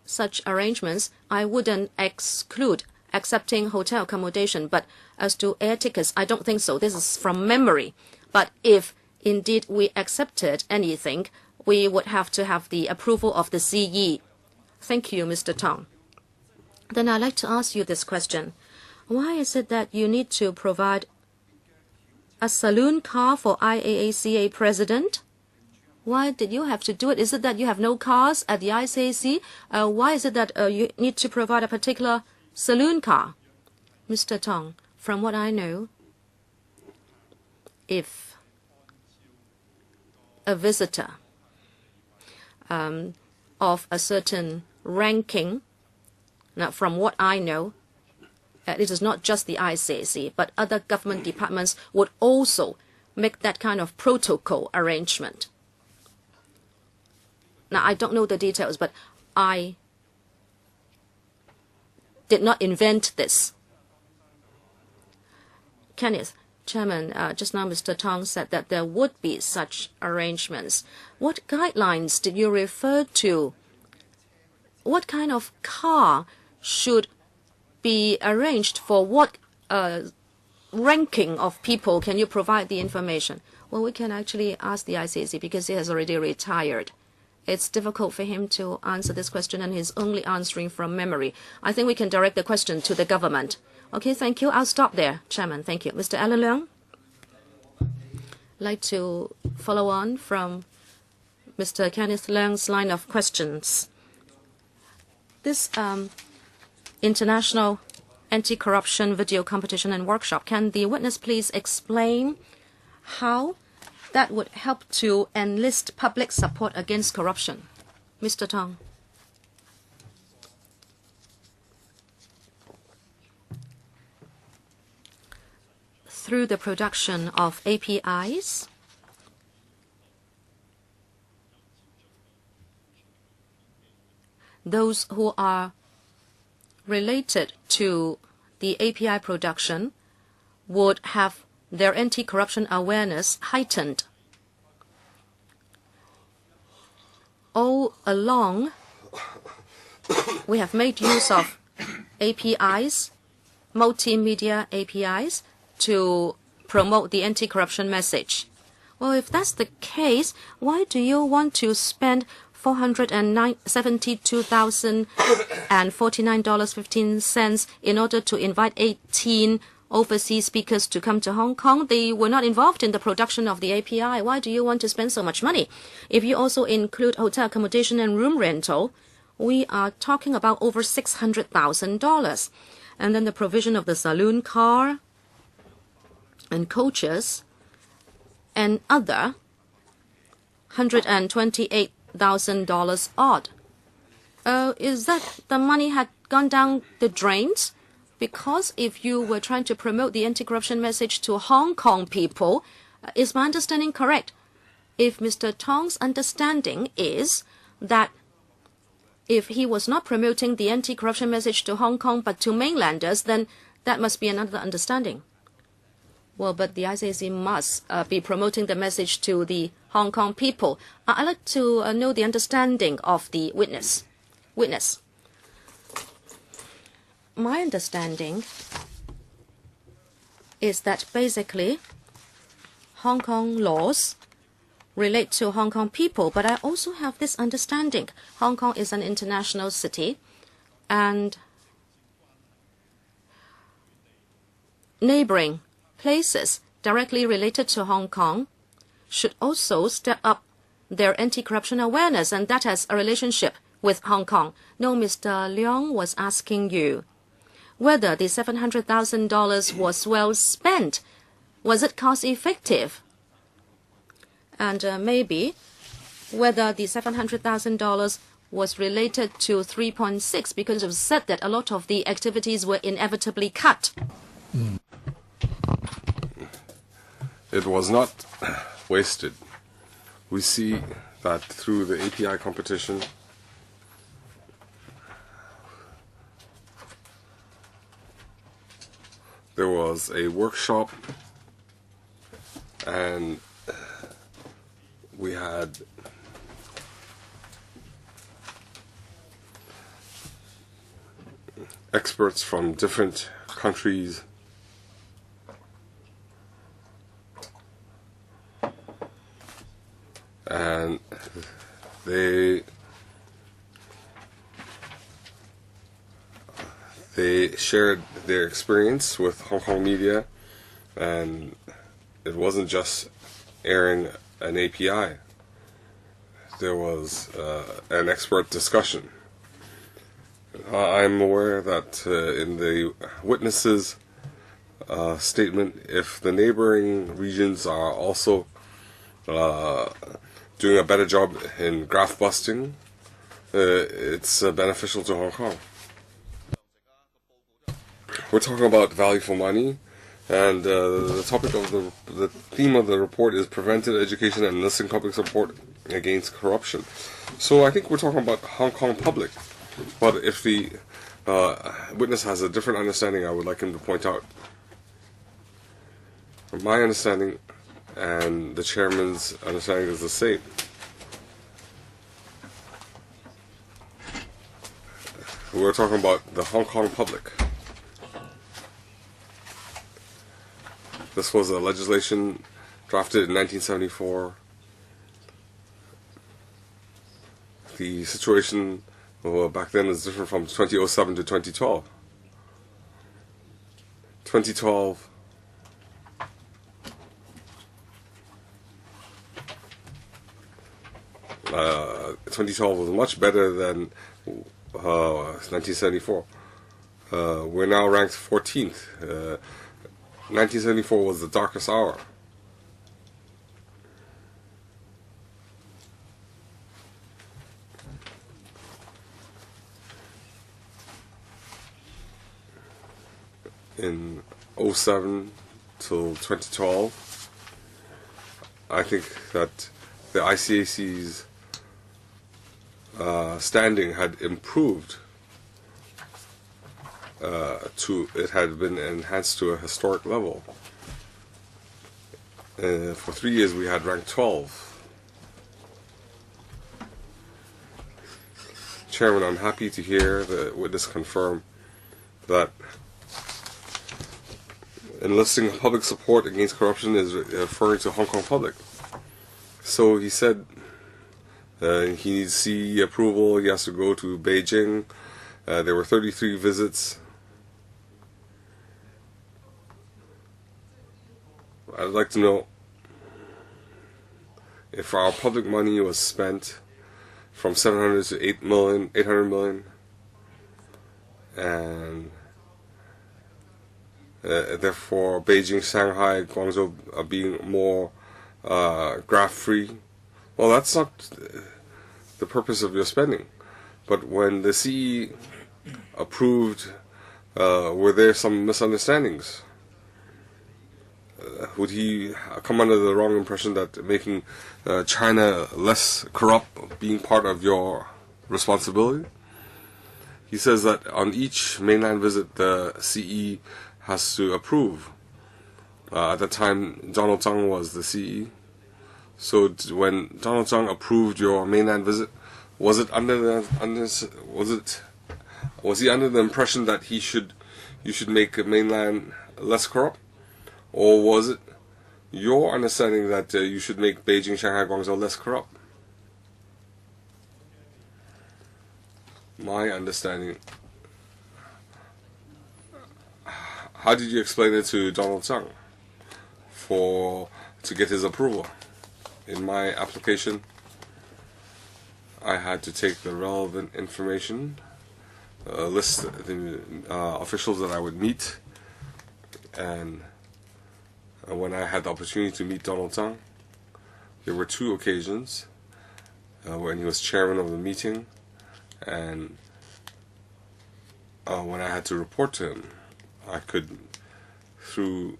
such arrangements, I wouldn't exclude accepting hotel accommodation, but as to air tickets, I don't think so. This is from memory. But if indeed we accepted anything, we would have to have the approval of the CE. Thank you, Mr. Tong. Then I'd like to ask you this question. Why is it that you need to provide a saloon car for IAACA president? Why did you have to do it? Is it that you have no cars at the ICAC? Why is it that you need to provide a particular saloon car? Mr. Tong, from what I know, if a visitor of a certain ranking, now, from what I know, it is not just the ICAC, but other government departments would also make that kind of protocol arrangement. Now, I don't know the details, but I did not invent this. Kenneth, Chairman, just now Mr. Tong said that there would be such arrangements. What guidelines did you refer to? What kind of car should be arranged for what ranking of people? Can you provide the information? Well, we can actually ask the ICAC because he has already retired. It's difficult for him to answer this question, and he's only answering from memory. I think we can direct the question to the government. Okay, thank you. I'll stop there, Chairman. Thank you. Mr. Alan Leung? I'd like to follow on from Mr. Kenneth Leung's line of questions. This international anti-corruption video competition and workshop, can the witness please explain how that would help to enlist public support against corruption? Mr. Tong. Through the production of APIs, those who are related to the API production would have their anti-corruption awareness heightened. All along, we have made use of APIs, multimedia APIs, to promote the anti-corruption message. Well, if that's the case, why do you want to spend $472,049.15 in order to invite 18 overseas speakers to come to Hong Kong? They were not involved in the production of the API. Why do you want to spend so much money? If you also include hotel accommodation and room rental, we are talking about over $600,000. And then the provision of the saloon car and coaches and other $128,000 odd. Is that the money had gone down the drains? Because if you were trying to promote the anti-corruption message to Hong Kong people, is my understanding correct? If Mr. Tong's understanding is that if he was not promoting the anti-corruption message to Hong Kong but to mainlanders, then that must be another understanding. Well, but the ICAC must be promoting the message to the Hong Kong people. I'd like to know the understanding of the witness. My understanding is that basically Hong Kong laws relate to Hong Kong people, but I also have this understanding. Hong Kong is an international city, and neighboring places directly related to Hong Kong should also step up their anti-corruption awareness, and that has a relationship with Hong Kong. No, Mr. Leong was asking you whether the $700,000 was well spent. Was it cost-effective? And maybe whether the $700,000 was related to 3.6, because it was said that a lot of the activities were inevitably cut. It was not wasted. We see that through the API competition, there was a workshop, and we had experts from different countries and they shared their experience with Hong Kong media, and it wasn't just airing an API. There was an expert discussion. I'm aware that in the witnesses' statement, if the neighboring regions are also doing a better job in graph busting, it's beneficial to Hong Kong. We're talking about value for money, and the topic of the theme of the report is preventive education and enlisting public support against corruption. So I think we're talking about Hong Kong public, but if the witness has a different understanding, I would like him to point out. My understanding and the chairman's understanding is the same. We're talking about the Hong Kong public. This was a legislation drafted in 1974. The situation back then is different from 2007 to 2012. 2012 was much better than 1974. We're now ranked 14th. 1974 was the darkest hour. In 2007 till 2012, I think that the ICAC's standing had improved. It had been enhanced to a historic level. For 3 years we had ranked 12. Chairman, I'm happy to hear the witness confirm that enlisting public support against corruption is referring to Hong Kong public. So he said he needs CE approval, he has to go to Beijing. There were 33 visits. I'd like to know if our public money was spent from 700 to 800 million, and therefore Beijing, Shanghai, Guangzhou are being more graft-free. Well, that's not the purpose of your spending. But when the CE approved, were there some misunderstandings? Would he come under the wrong impression that making China less corrupt being part of your responsibility? He says that on each mainland visit the CE has to approve. At the time, Donald Tsang was the CE. So when Donald Tsang approved your mainland visit, was he under the impression that you should make mainland less corrupt? Or was it your understanding that you should make Beijing, Shanghai, Guangzhou less corrupt? My understanding. How did you explain it to Donald Tsang? to get his approval. In my application, I had to take the relevant information, list the officials that I would meet, and when I had the opportunity to meet Donald Tsang, there were 2 occasions when he was chairman of the meeting, and when I had to report to him, I could, through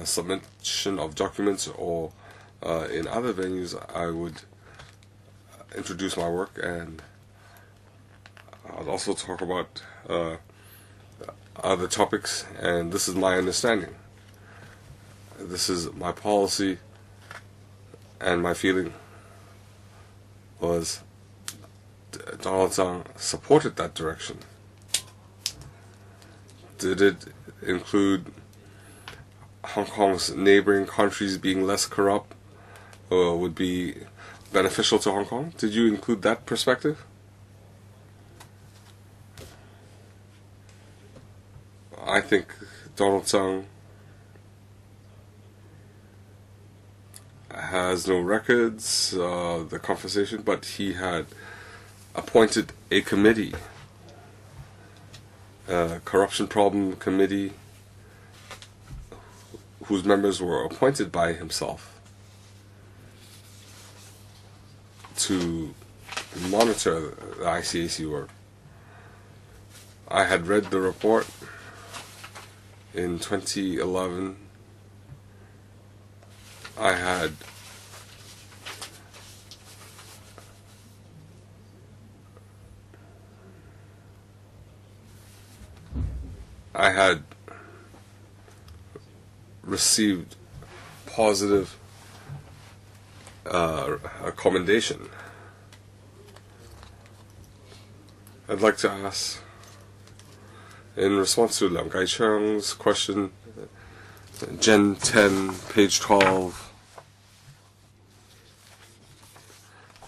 submission of documents or in other venues, I would introduce my work, and I'd also talk about other topics, and this is my understanding. This is my policy, and my feeling was Donald Tsang supported that direction. Did it include Hong Kong's neighboring countries being less corrupt would be beneficial to Hong Kong? Did you include that perspective? I think Donald Tsang has no records, the conversation, but he had appointed a committee, a corruption problem committee, whose members were appointed by himself to monitor the ICAC work. I had read the report in 2011. I had received positive commendation. I'd like to ask, in response to Lam Kai-cheng's question, Gen 10, page 12,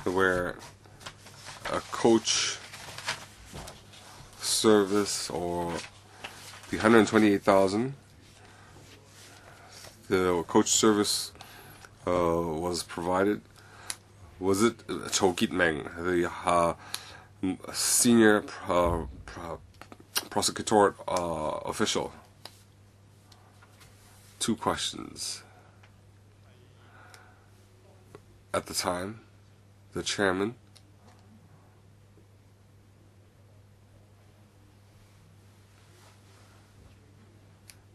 where a coach service, or the 128,000, the coach service was provided. Was it Hin-ming, the senior prosecutor official? 2 questions. At the time, the chairman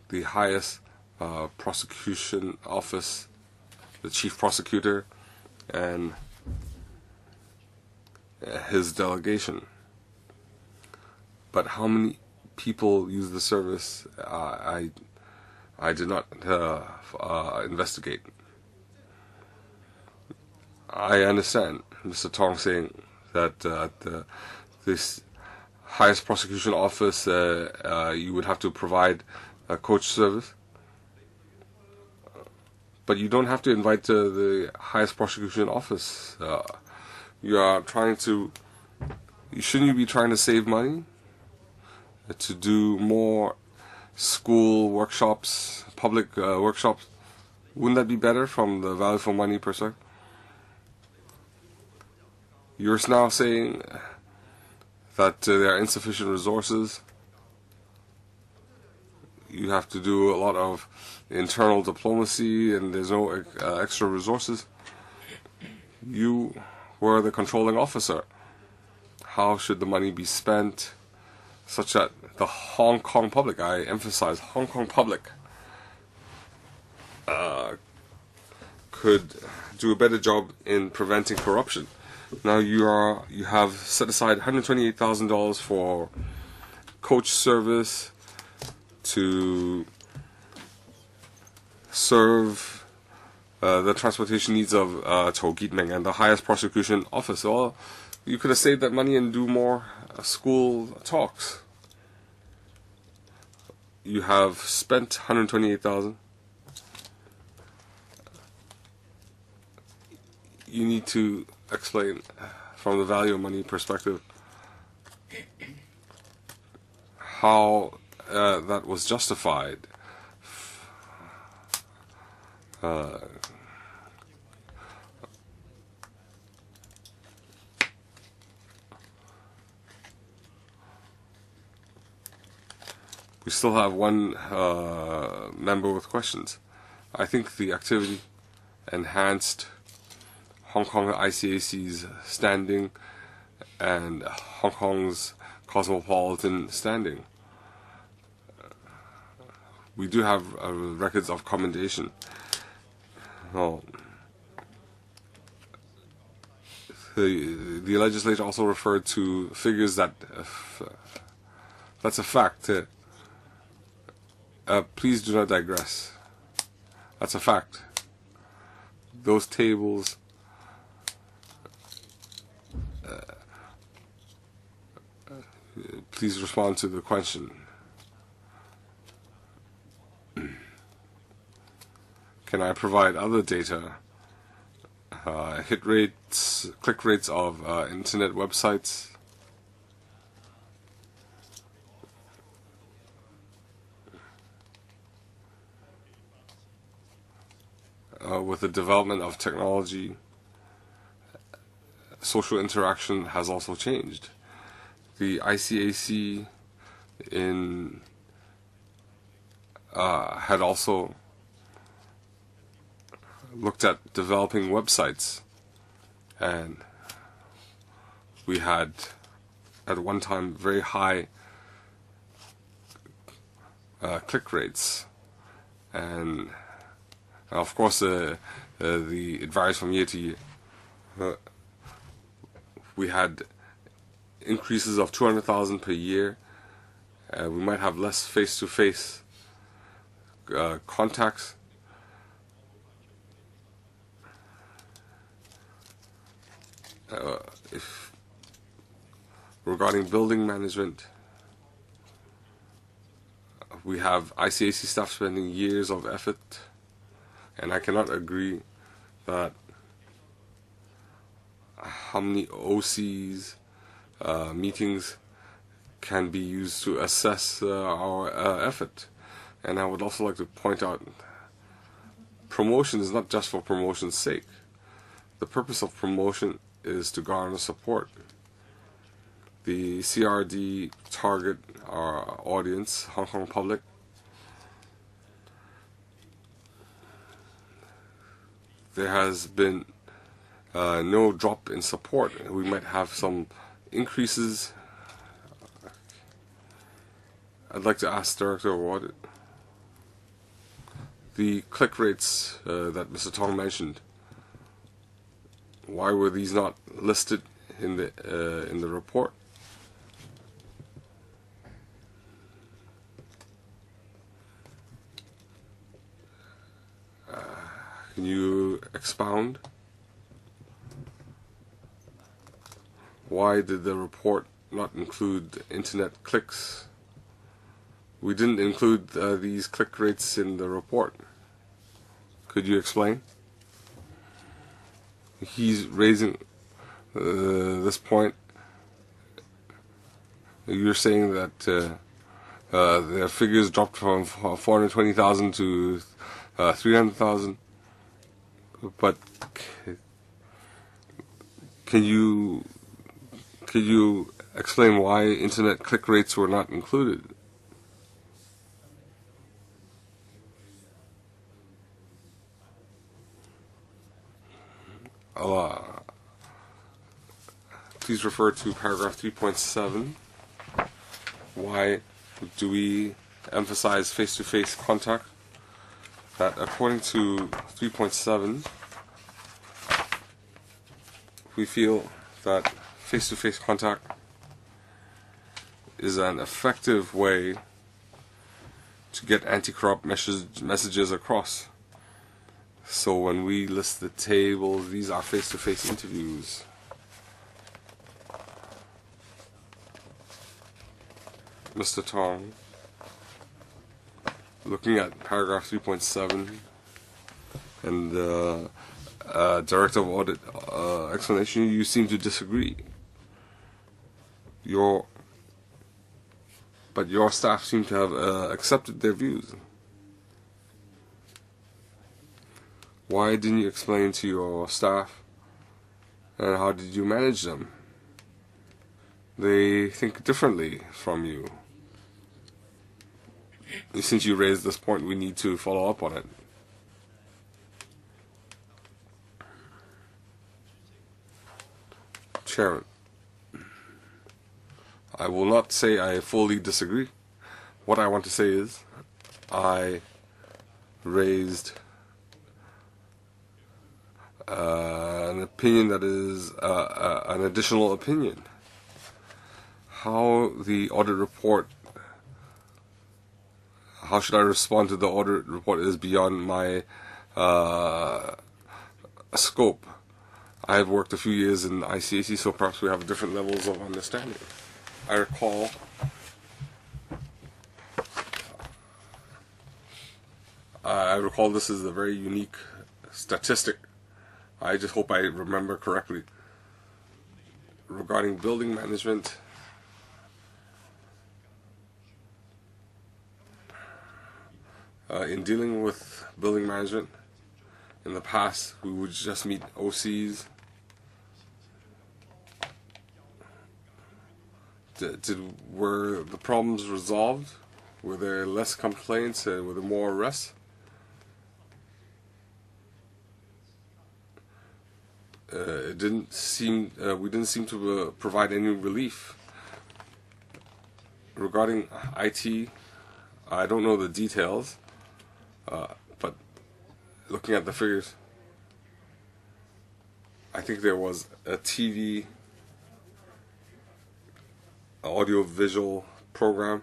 the highest prosecution office, the chief prosecutor, and his delegation. But how many people use the service, I did not investigate. I understand Mr. Tong saying that this highest prosecution office, you would have to provide a coach service, but you don't have to invite the highest prosecution office. You are trying to. Shouldn't you be trying to save money to do more school workshops, public workshops? Wouldn't that be better from the value for money perspective? You're now saying that there are insufficient resources. You have to do a lot of internal diplomacy, and there's no extra resources. You were the controlling officer. How should the money be spent such that the Hong Kong public, I emphasize Hong Kong public, could do a better job in preventing corruption? Now you have set aside $128,000 for coach service to serve the transportation needs of Hin-ming and the highest prosecution office. Well, you could have saved that money and do more school talks. You have spent $128,000. You need to explain from the value of money perspective how that was justified We still have one member with questions. I think the activity enhanced Hong Kong ICAC's standing and Hong Kong's cosmopolitan standing. We do have records of commendation. Oh. The legislator also referred to figures that that's a fact. Please do not digress. That's a fact. Those tables please respond to the question. Can I provide other data? Hit rates, click rates of internet websites. With the development of technology, social interaction has also changed. The ICAC had also looked at developing websites, and we had at one time very high click rates, and of course it varies from year to year. We had increases of 200,000 per year. We might have less face-to-face contacts. If regarding building management, we have ICAC staff spending years of effort, and I cannot agree that how many OCs meetings can be used to assess our effort. And I would also like to point out, promotion is not just for promotion's sake. The purpose of promotion is to garner support. The CRD target our audience, Hong Kong public. There has been no drop in support. We might have some increases. I'd like to ask Director of Audit. The click rates that Mr. Tong mentioned, why were these not listed in the report? Can you expound? Why did the report not include internet clicks? We didn't include these click rates in the report. Could you explain? He's raising this point. You're saying that their figures dropped from 420,000 to 300,000. But can you explain why internet click rates were not included? Please refer to paragraph 3.7. Why do we emphasize face-to-face contact? That according to 3.7, we feel that face-to-face contact is an effective way to get anti-corrupt messages across. So when we list the tables, these are face-to-face interviews. Mr. Tong, looking at paragraph 3.7 and Director of Audit explanation, you seem to disagree. But your staff seem to have accepted their views. Why didn't you explain to your staff? And how did you manage them? They think differently from you. Since you raised this point, we need to follow up on it. Chairman, I will not say I fully disagree. What I want to say is I raised an opinion that is an additional opinion. How the audit report, how should I respond to the audit report is beyond my scope. I have worked a few years in ICAC, so perhaps we have different levels of understanding. I recall this is a very unique statistic. I just hope I remember correctly. Regarding building management, in dealing with building management, in the past we would just meet OCs. Were the problems resolved? Were there less complaints? Were there more arrests? We didn't seem to provide any relief. Regarding IT, I don't know the details, but looking at the figures, I think there was a TV, audio-visual program.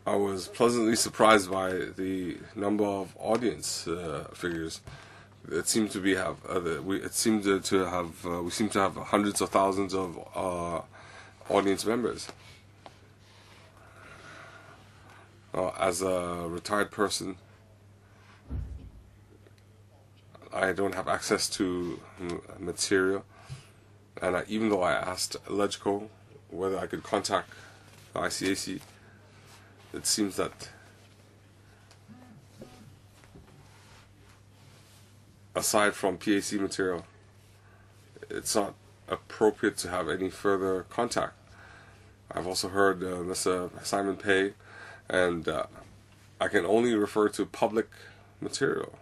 I was pleasantly surprised by the number of audience figures. It seemed to be we seem to have hundreds of thousands of audience members. As a retired person, I don't have access to material, and even though I asked Legico whether I could contact the ICAC, it seems that aside from PAC material, it's not appropriate to have any further contact. I've also heard Mr. Simon Pei, and I can only refer to public material.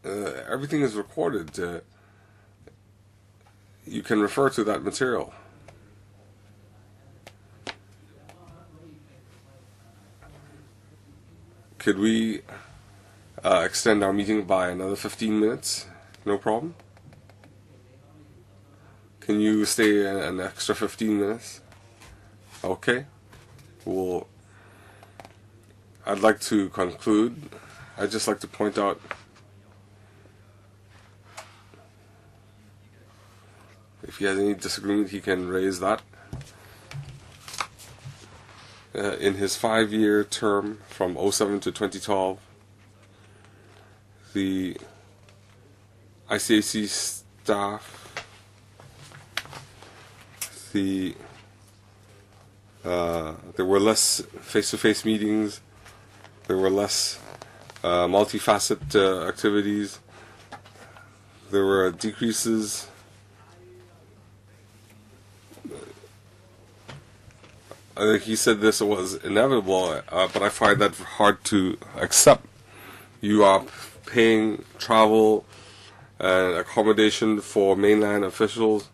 Everything is recorded. You can refer to that material. Could we extend our meeting by another 15 minutes? No problem. Can you stay an extra 15 minutes? Okay. Well, I'd like to conclude. I'd just like to point out if he has any disagreement, he can raise that. In his 5-year term from 2007 to 2012, the ICAC staff, there were less face-to-face meetings, there were less multifaceted activities, there were decreases. He said this was inevitable, but I find that hard to accept. You are paying travel and accommodation for mainland officials.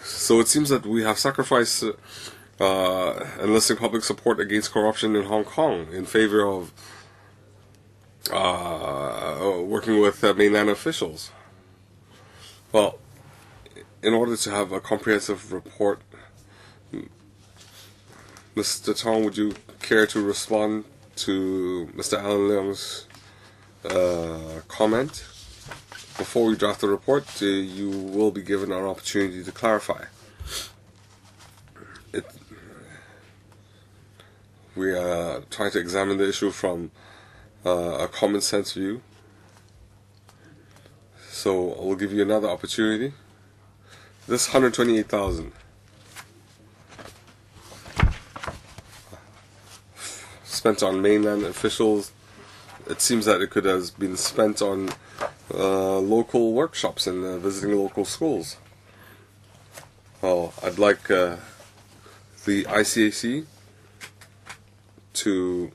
So it seems that we have sacrificed enlisting public support against corruption in Hong Kong in favor of working with mainland officials. Well, in order to have a comprehensive report, Mr. Tong, would you care to respond to Mr. Alan Leung's comment? Before we draft the report, you will be given an opportunity to clarify. We are trying to examine the issue from a common sense view. So I will give you another opportunity. This 128,000 spent on mainland officials, it seems that it could have been spent on local workshops and visiting local schools. Well, I'd like the ICAC to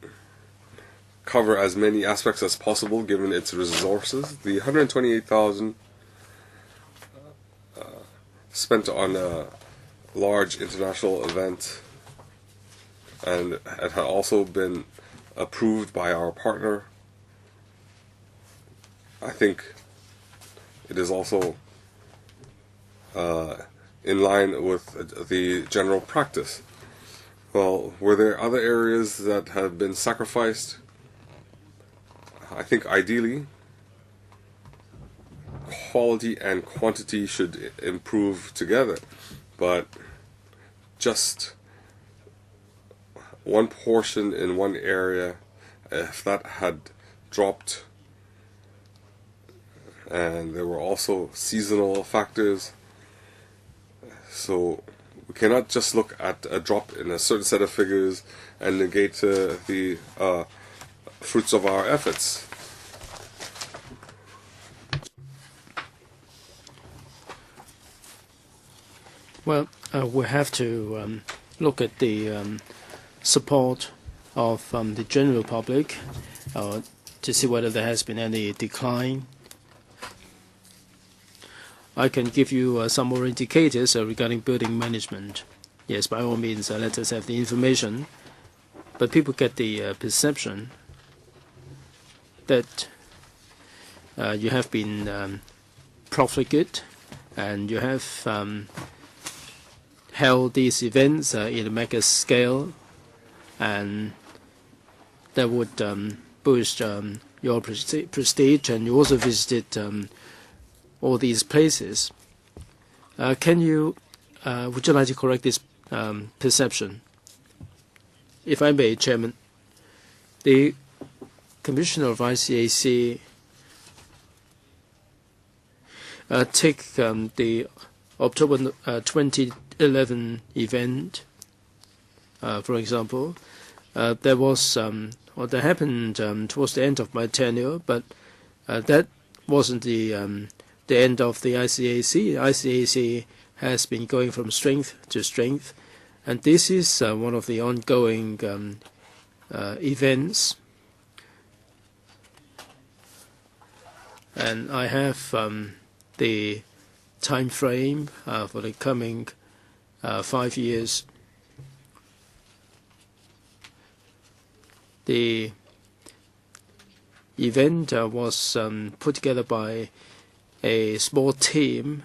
cover as many aspects as possible given its resources. The 128,000 spent on a large international event, and it had also been approved by our partner. I think it is also in line with the general practice. Well, were there other areas that have been sacrificed? I think ideally quality and quantity should improve together, but just one portion in one area, if that had dropped, and there were also seasonal factors, so we cannot just look at a drop in a certain set of figures and negate the fruits of our efforts. Well, we have to look at the support of the general public to see whether there has been any decline. I can give you some more indicators regarding building management. Yes, by all means, let us have the information. But people get the perception that you have been profligate and you have held these events in a mega scale, and that would boost your prestige, and you also visited all these places. Would you like to correct this perception? If I may, Chairman, the Commissioner of ICAC take the October 2011 event, for example. There was what happened towards the end of my tenure, but that wasn't the end of the ICAC. ICAC has been going from strength to strength, and this is one of the ongoing events. And I have the time frame for the coming 5 years. The event was put together by a small team,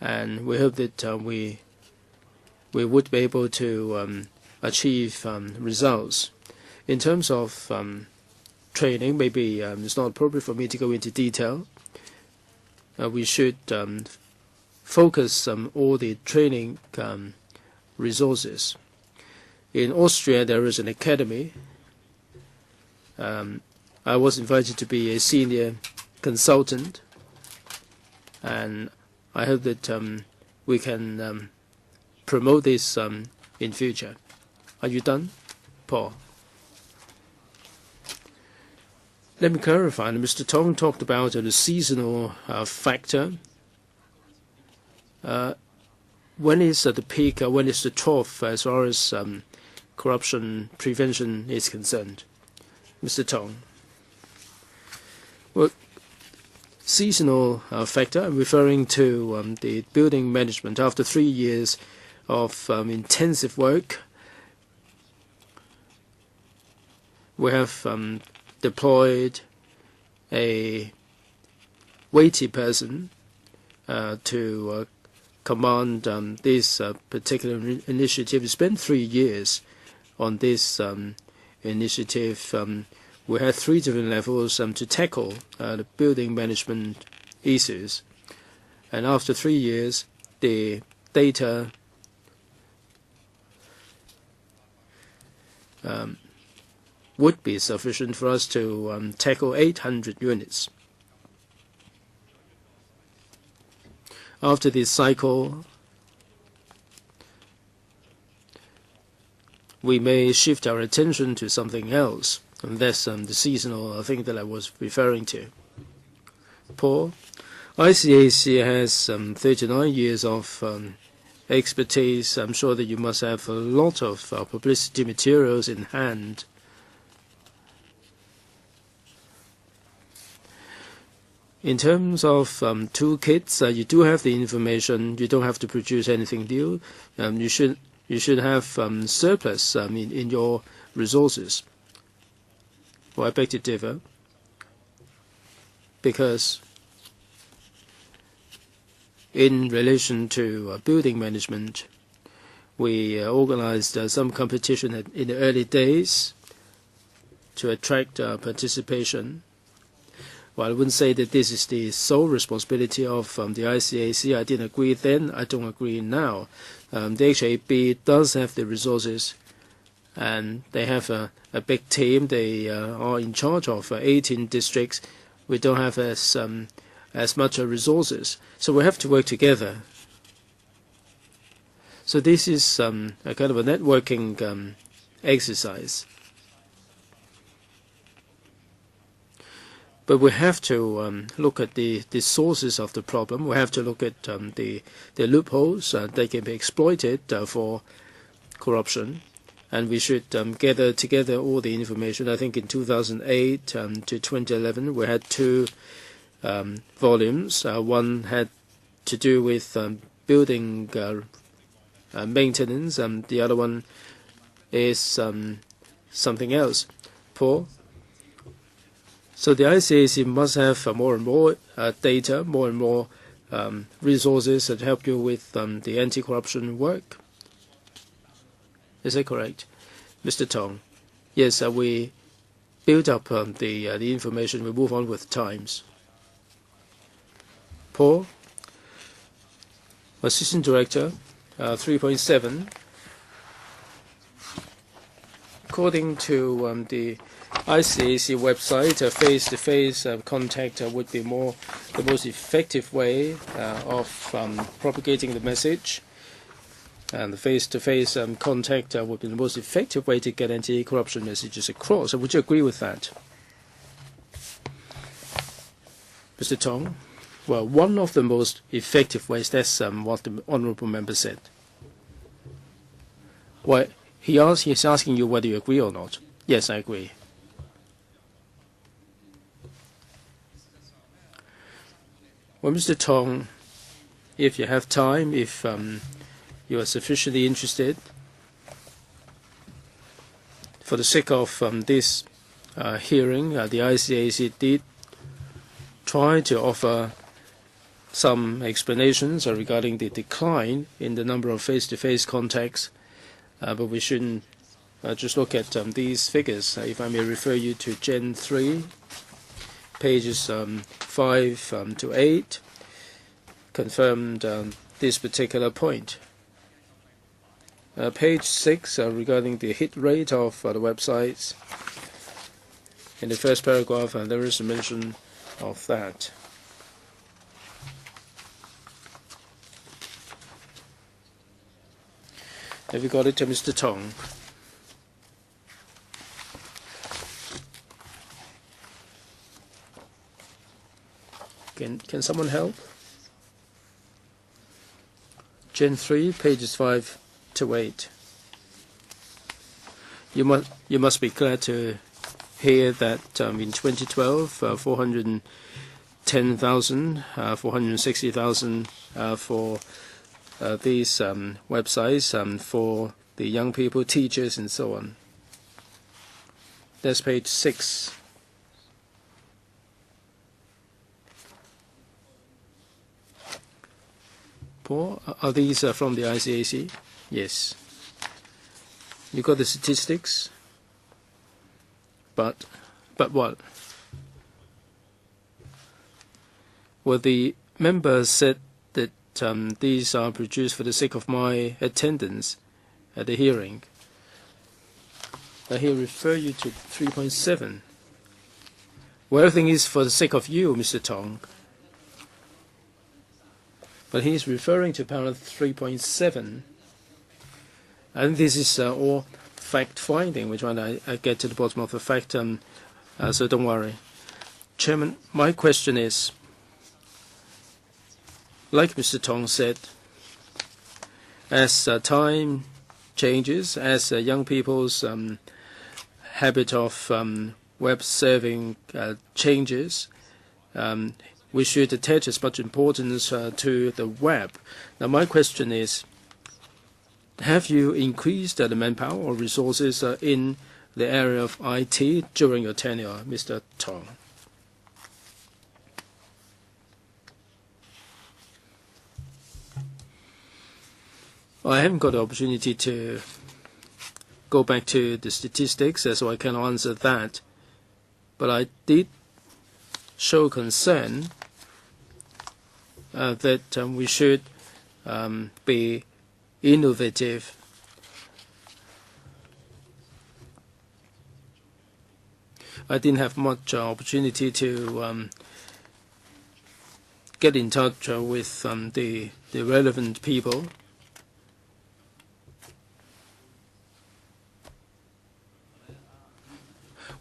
and we hope that we would be able to achieve results. In terms of training, maybe it's not appropriate for me to go into detail. We should focus all the training resources. In Austria, there is an academy. I was invited to be a senior consultant, and I hope that we can promote this in future. Are you done, Paul? Let me clarify. Mr. Tong talked about the seasonal factor. When is the peak? When is the trough as far as corruption prevention is concerned? Mr. Tong. Well, seasonal factor, I'm referring to the building management. After 3 years of intensive work, we have deployed a weighty person to command this particular initiative. We spent 3 years on this initiative. We had 3 different levels to tackle the building management issues. And after 3 years, the data would be sufficient for us to tackle 800 units. After this cycle, we may shift our attention to something else, and that's the seasonal thing that I was referring to. Paul, ICAC has 39 years of expertise. I'm sure that you must have a lot of publicity materials in hand. In terms of toolkits, you do have the information. You don't have to produce anything new. You should have surplus in your resources. Well, I beg to differ, because in relation to building management, we organized some competition in the early days to attract participation. Well, I wouldn't say that this is the sole responsibility of the ICAC. I didn't agree then. I don't agree now. The HAB does have the resources, and they have a big team. They are in charge of 18 districts. We don't have as much resources, so we have to work together. So this is a kind of a networking exercise. But we have to look at the sources of the problem. We have to look at the loopholes that can be exploited for corruption. And we should gather together all the information. I think in 2008 to 2011 we had two volumes. One had to do with building maintenance, and the other one is something else. Paul? So the ICAC must have more and more data, more and more resources that help you with the anti-corruption work. Is that correct? Mr. Tong? Yes, we build up the information. We move on with times. Paul? Assistant Director, 3.7. According to the ICAC website, face-to-face contact would be the most effective way of propagating the message. And the face-to-face contact would be the most effective way to get anti-corruption messages across. So would you agree with that? Mr. Tong? Well, one of the most effective ways, that's what the Honourable Member said. Well, he's asking you whether you agree or not. Yes, I agree. Well, Mr. Tong, if you have time, if you are sufficiently interested, for the sake of this hearing, the ICAC did try to offer some explanations regarding the decline in the number of face-to-face contacts, but we shouldn't just look at these figures. If I may refer you to Gen 3, pages 5 to 8, confirmed this particular point. Page 6, regarding the hit rate of the websites. In the first paragraph, there is a mention of that. Have you got it, Mr. Tong? Can someone help? Gen 3, pages 5 to 8. You must be glad to hear that in 2012, 410,000, 460,000 for these websites for the young people, teachers, and so on. That's page 6. Paul, are these from the ICAC? Yes. You got the statistics? But what? Well, the members said that these are produced for the sake of my attendance at the hearing. I here refer you to 3.7. Well, everything is for the sake of you, Mr. Tong. But he's referring to paragraph 3.7. And this is all fact-finding. We're trying to get to the bottom of the fact, so don't worry. Chairman, my question is, like Mr. Tong said, as time changes, as young people's habit of web surfing changes, we should attach as much importance to the web. Now, my question is, have you increased the manpower or resources in the area of IT during your tenure, Mr. Tong? I haven't got the opportunity to go back to the statistics, so I cannot answer that. But I did show concern that we should be innovative. I didn't have much opportunity to get in touch with the relevant people.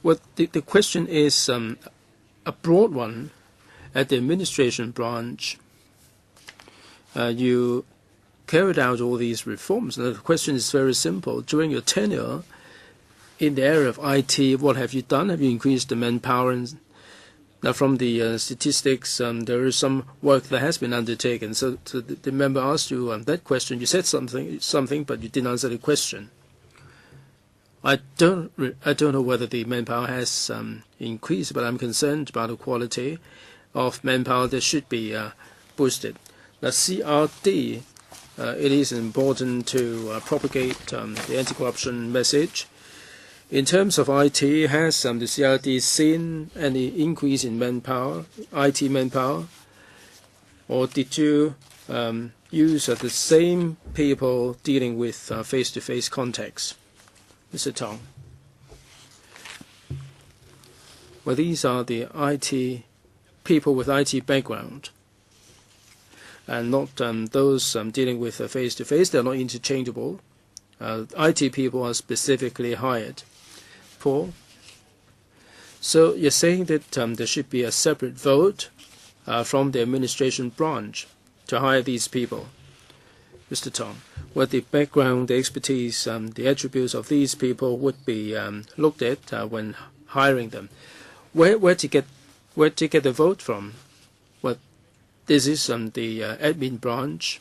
Well, the question is a broad one. At the administration branch, you carried out all these reforms. Now, the question is very simple. During your tenure in the area of IT, what have you done? Have you increased the manpower? And now, from the statistics, there is some work that has been undertaken. So the member asked you that question. You said something, but you didn't answer the question. I don't know whether the manpower has increased, but I'm concerned about the quality of manpower that should be boosted. Now, CRD, it is important to propagate the anti-corruption message. In terms of IT, has the CRD seen any increase in manpower, IT manpower, or did you use the same people dealing with face-to-face contacts? Mr. Tong. Well, these are the IT people with IT background, and not those dealing with face-to-face. They're not interchangeable. IT people are specifically hired. Paul? So you're saying that there should be a separate vote from the administration branch to hire these people? Mr. Tong, well, the background, the expertise, the attributes of these people would be looked at when hiring them. Where to get the vote from? Well, this is the admin branch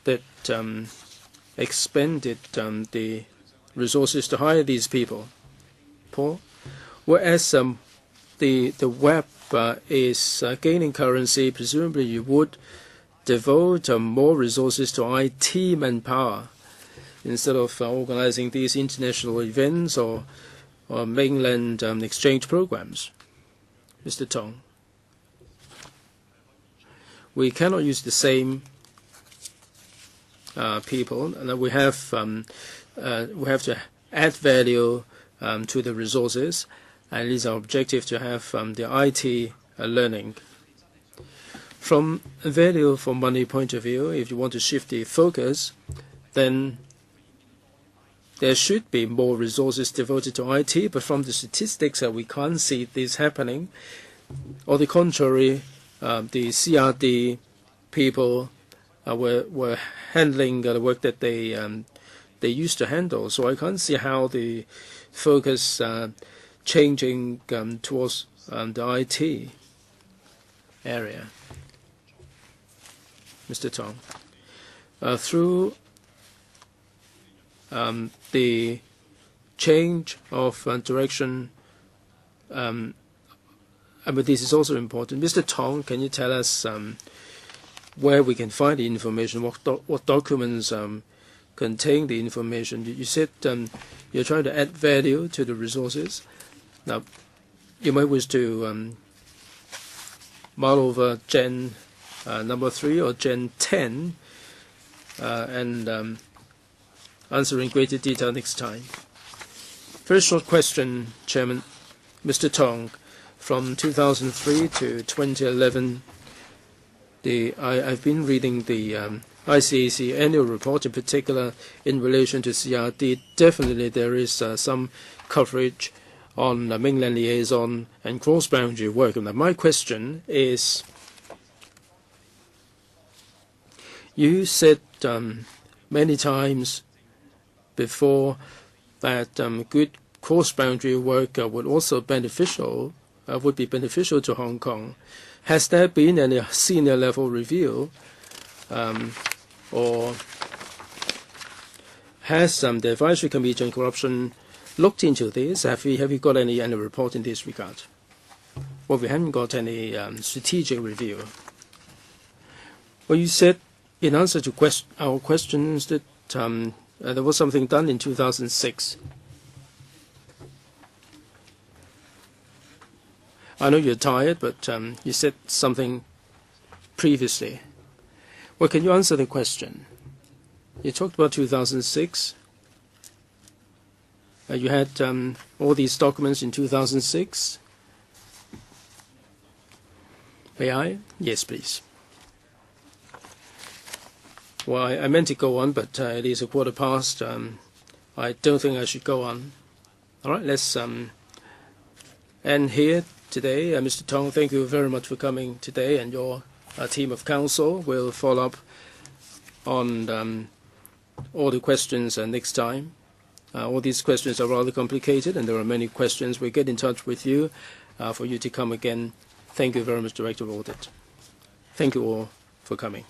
that expended the resources to hire these people. Paul, whereas the web is gaining currency, presumably you would devote more resources to IT manpower instead of organizing these international events or mainland exchange programs. Mr. Tong, we cannot use the same people, and we have to add value to the resources, and it is our objective to have the IT learning. From a value for money point of view, if you want to shift the focus, then there should be more resources devoted to IT, but from the statistics we can't see this happening. On the contrary, the CRD people were handling the work that they used to handle, so I can't see how the focus changing towards the IT area. Mr. Tong, through the change of direction, but this is also important. Mr. Tong, can you tell us where we can find the information, what documents contain the information? You said you're trying to add value to the resources. Now, you might wish to mull over Gen number 3 or Gen 10 and answer in greater detail next time. Very short question, Chairman. Mr. Tong, from 2003 to 2011, I've been reading the ICAC annual report, in particular in relation to CRD. Definitely there is some coverage on mainland liaison and cross-boundary work. Now, my question is, you said many times before that good cross-boundary work would be beneficial to Hong Kong. Has there been any senior level review, or has the Advisory Committee on Corruption looked into this? Have you got any report in this regard? Well, we haven't got any strategic review. Well, you said in answer to our questions that there was something done in 2006. I know you're tired, but you said something previously. Well, can you answer the question? You talked about 2006. You had all these documents in 2006. May I? Yes, please. Well, I meant to go on, but it is 1:15. I don't think I should go on. All right, let's end here today. Mr. Tong, thank you very much for coming today, and your team of counsel will follow up on all the questions next time. All these questions are rather complicated, and there are many questions. We'll get in touch with you for you to come again. Thank you very much, Director of Audit. Thank you all for coming.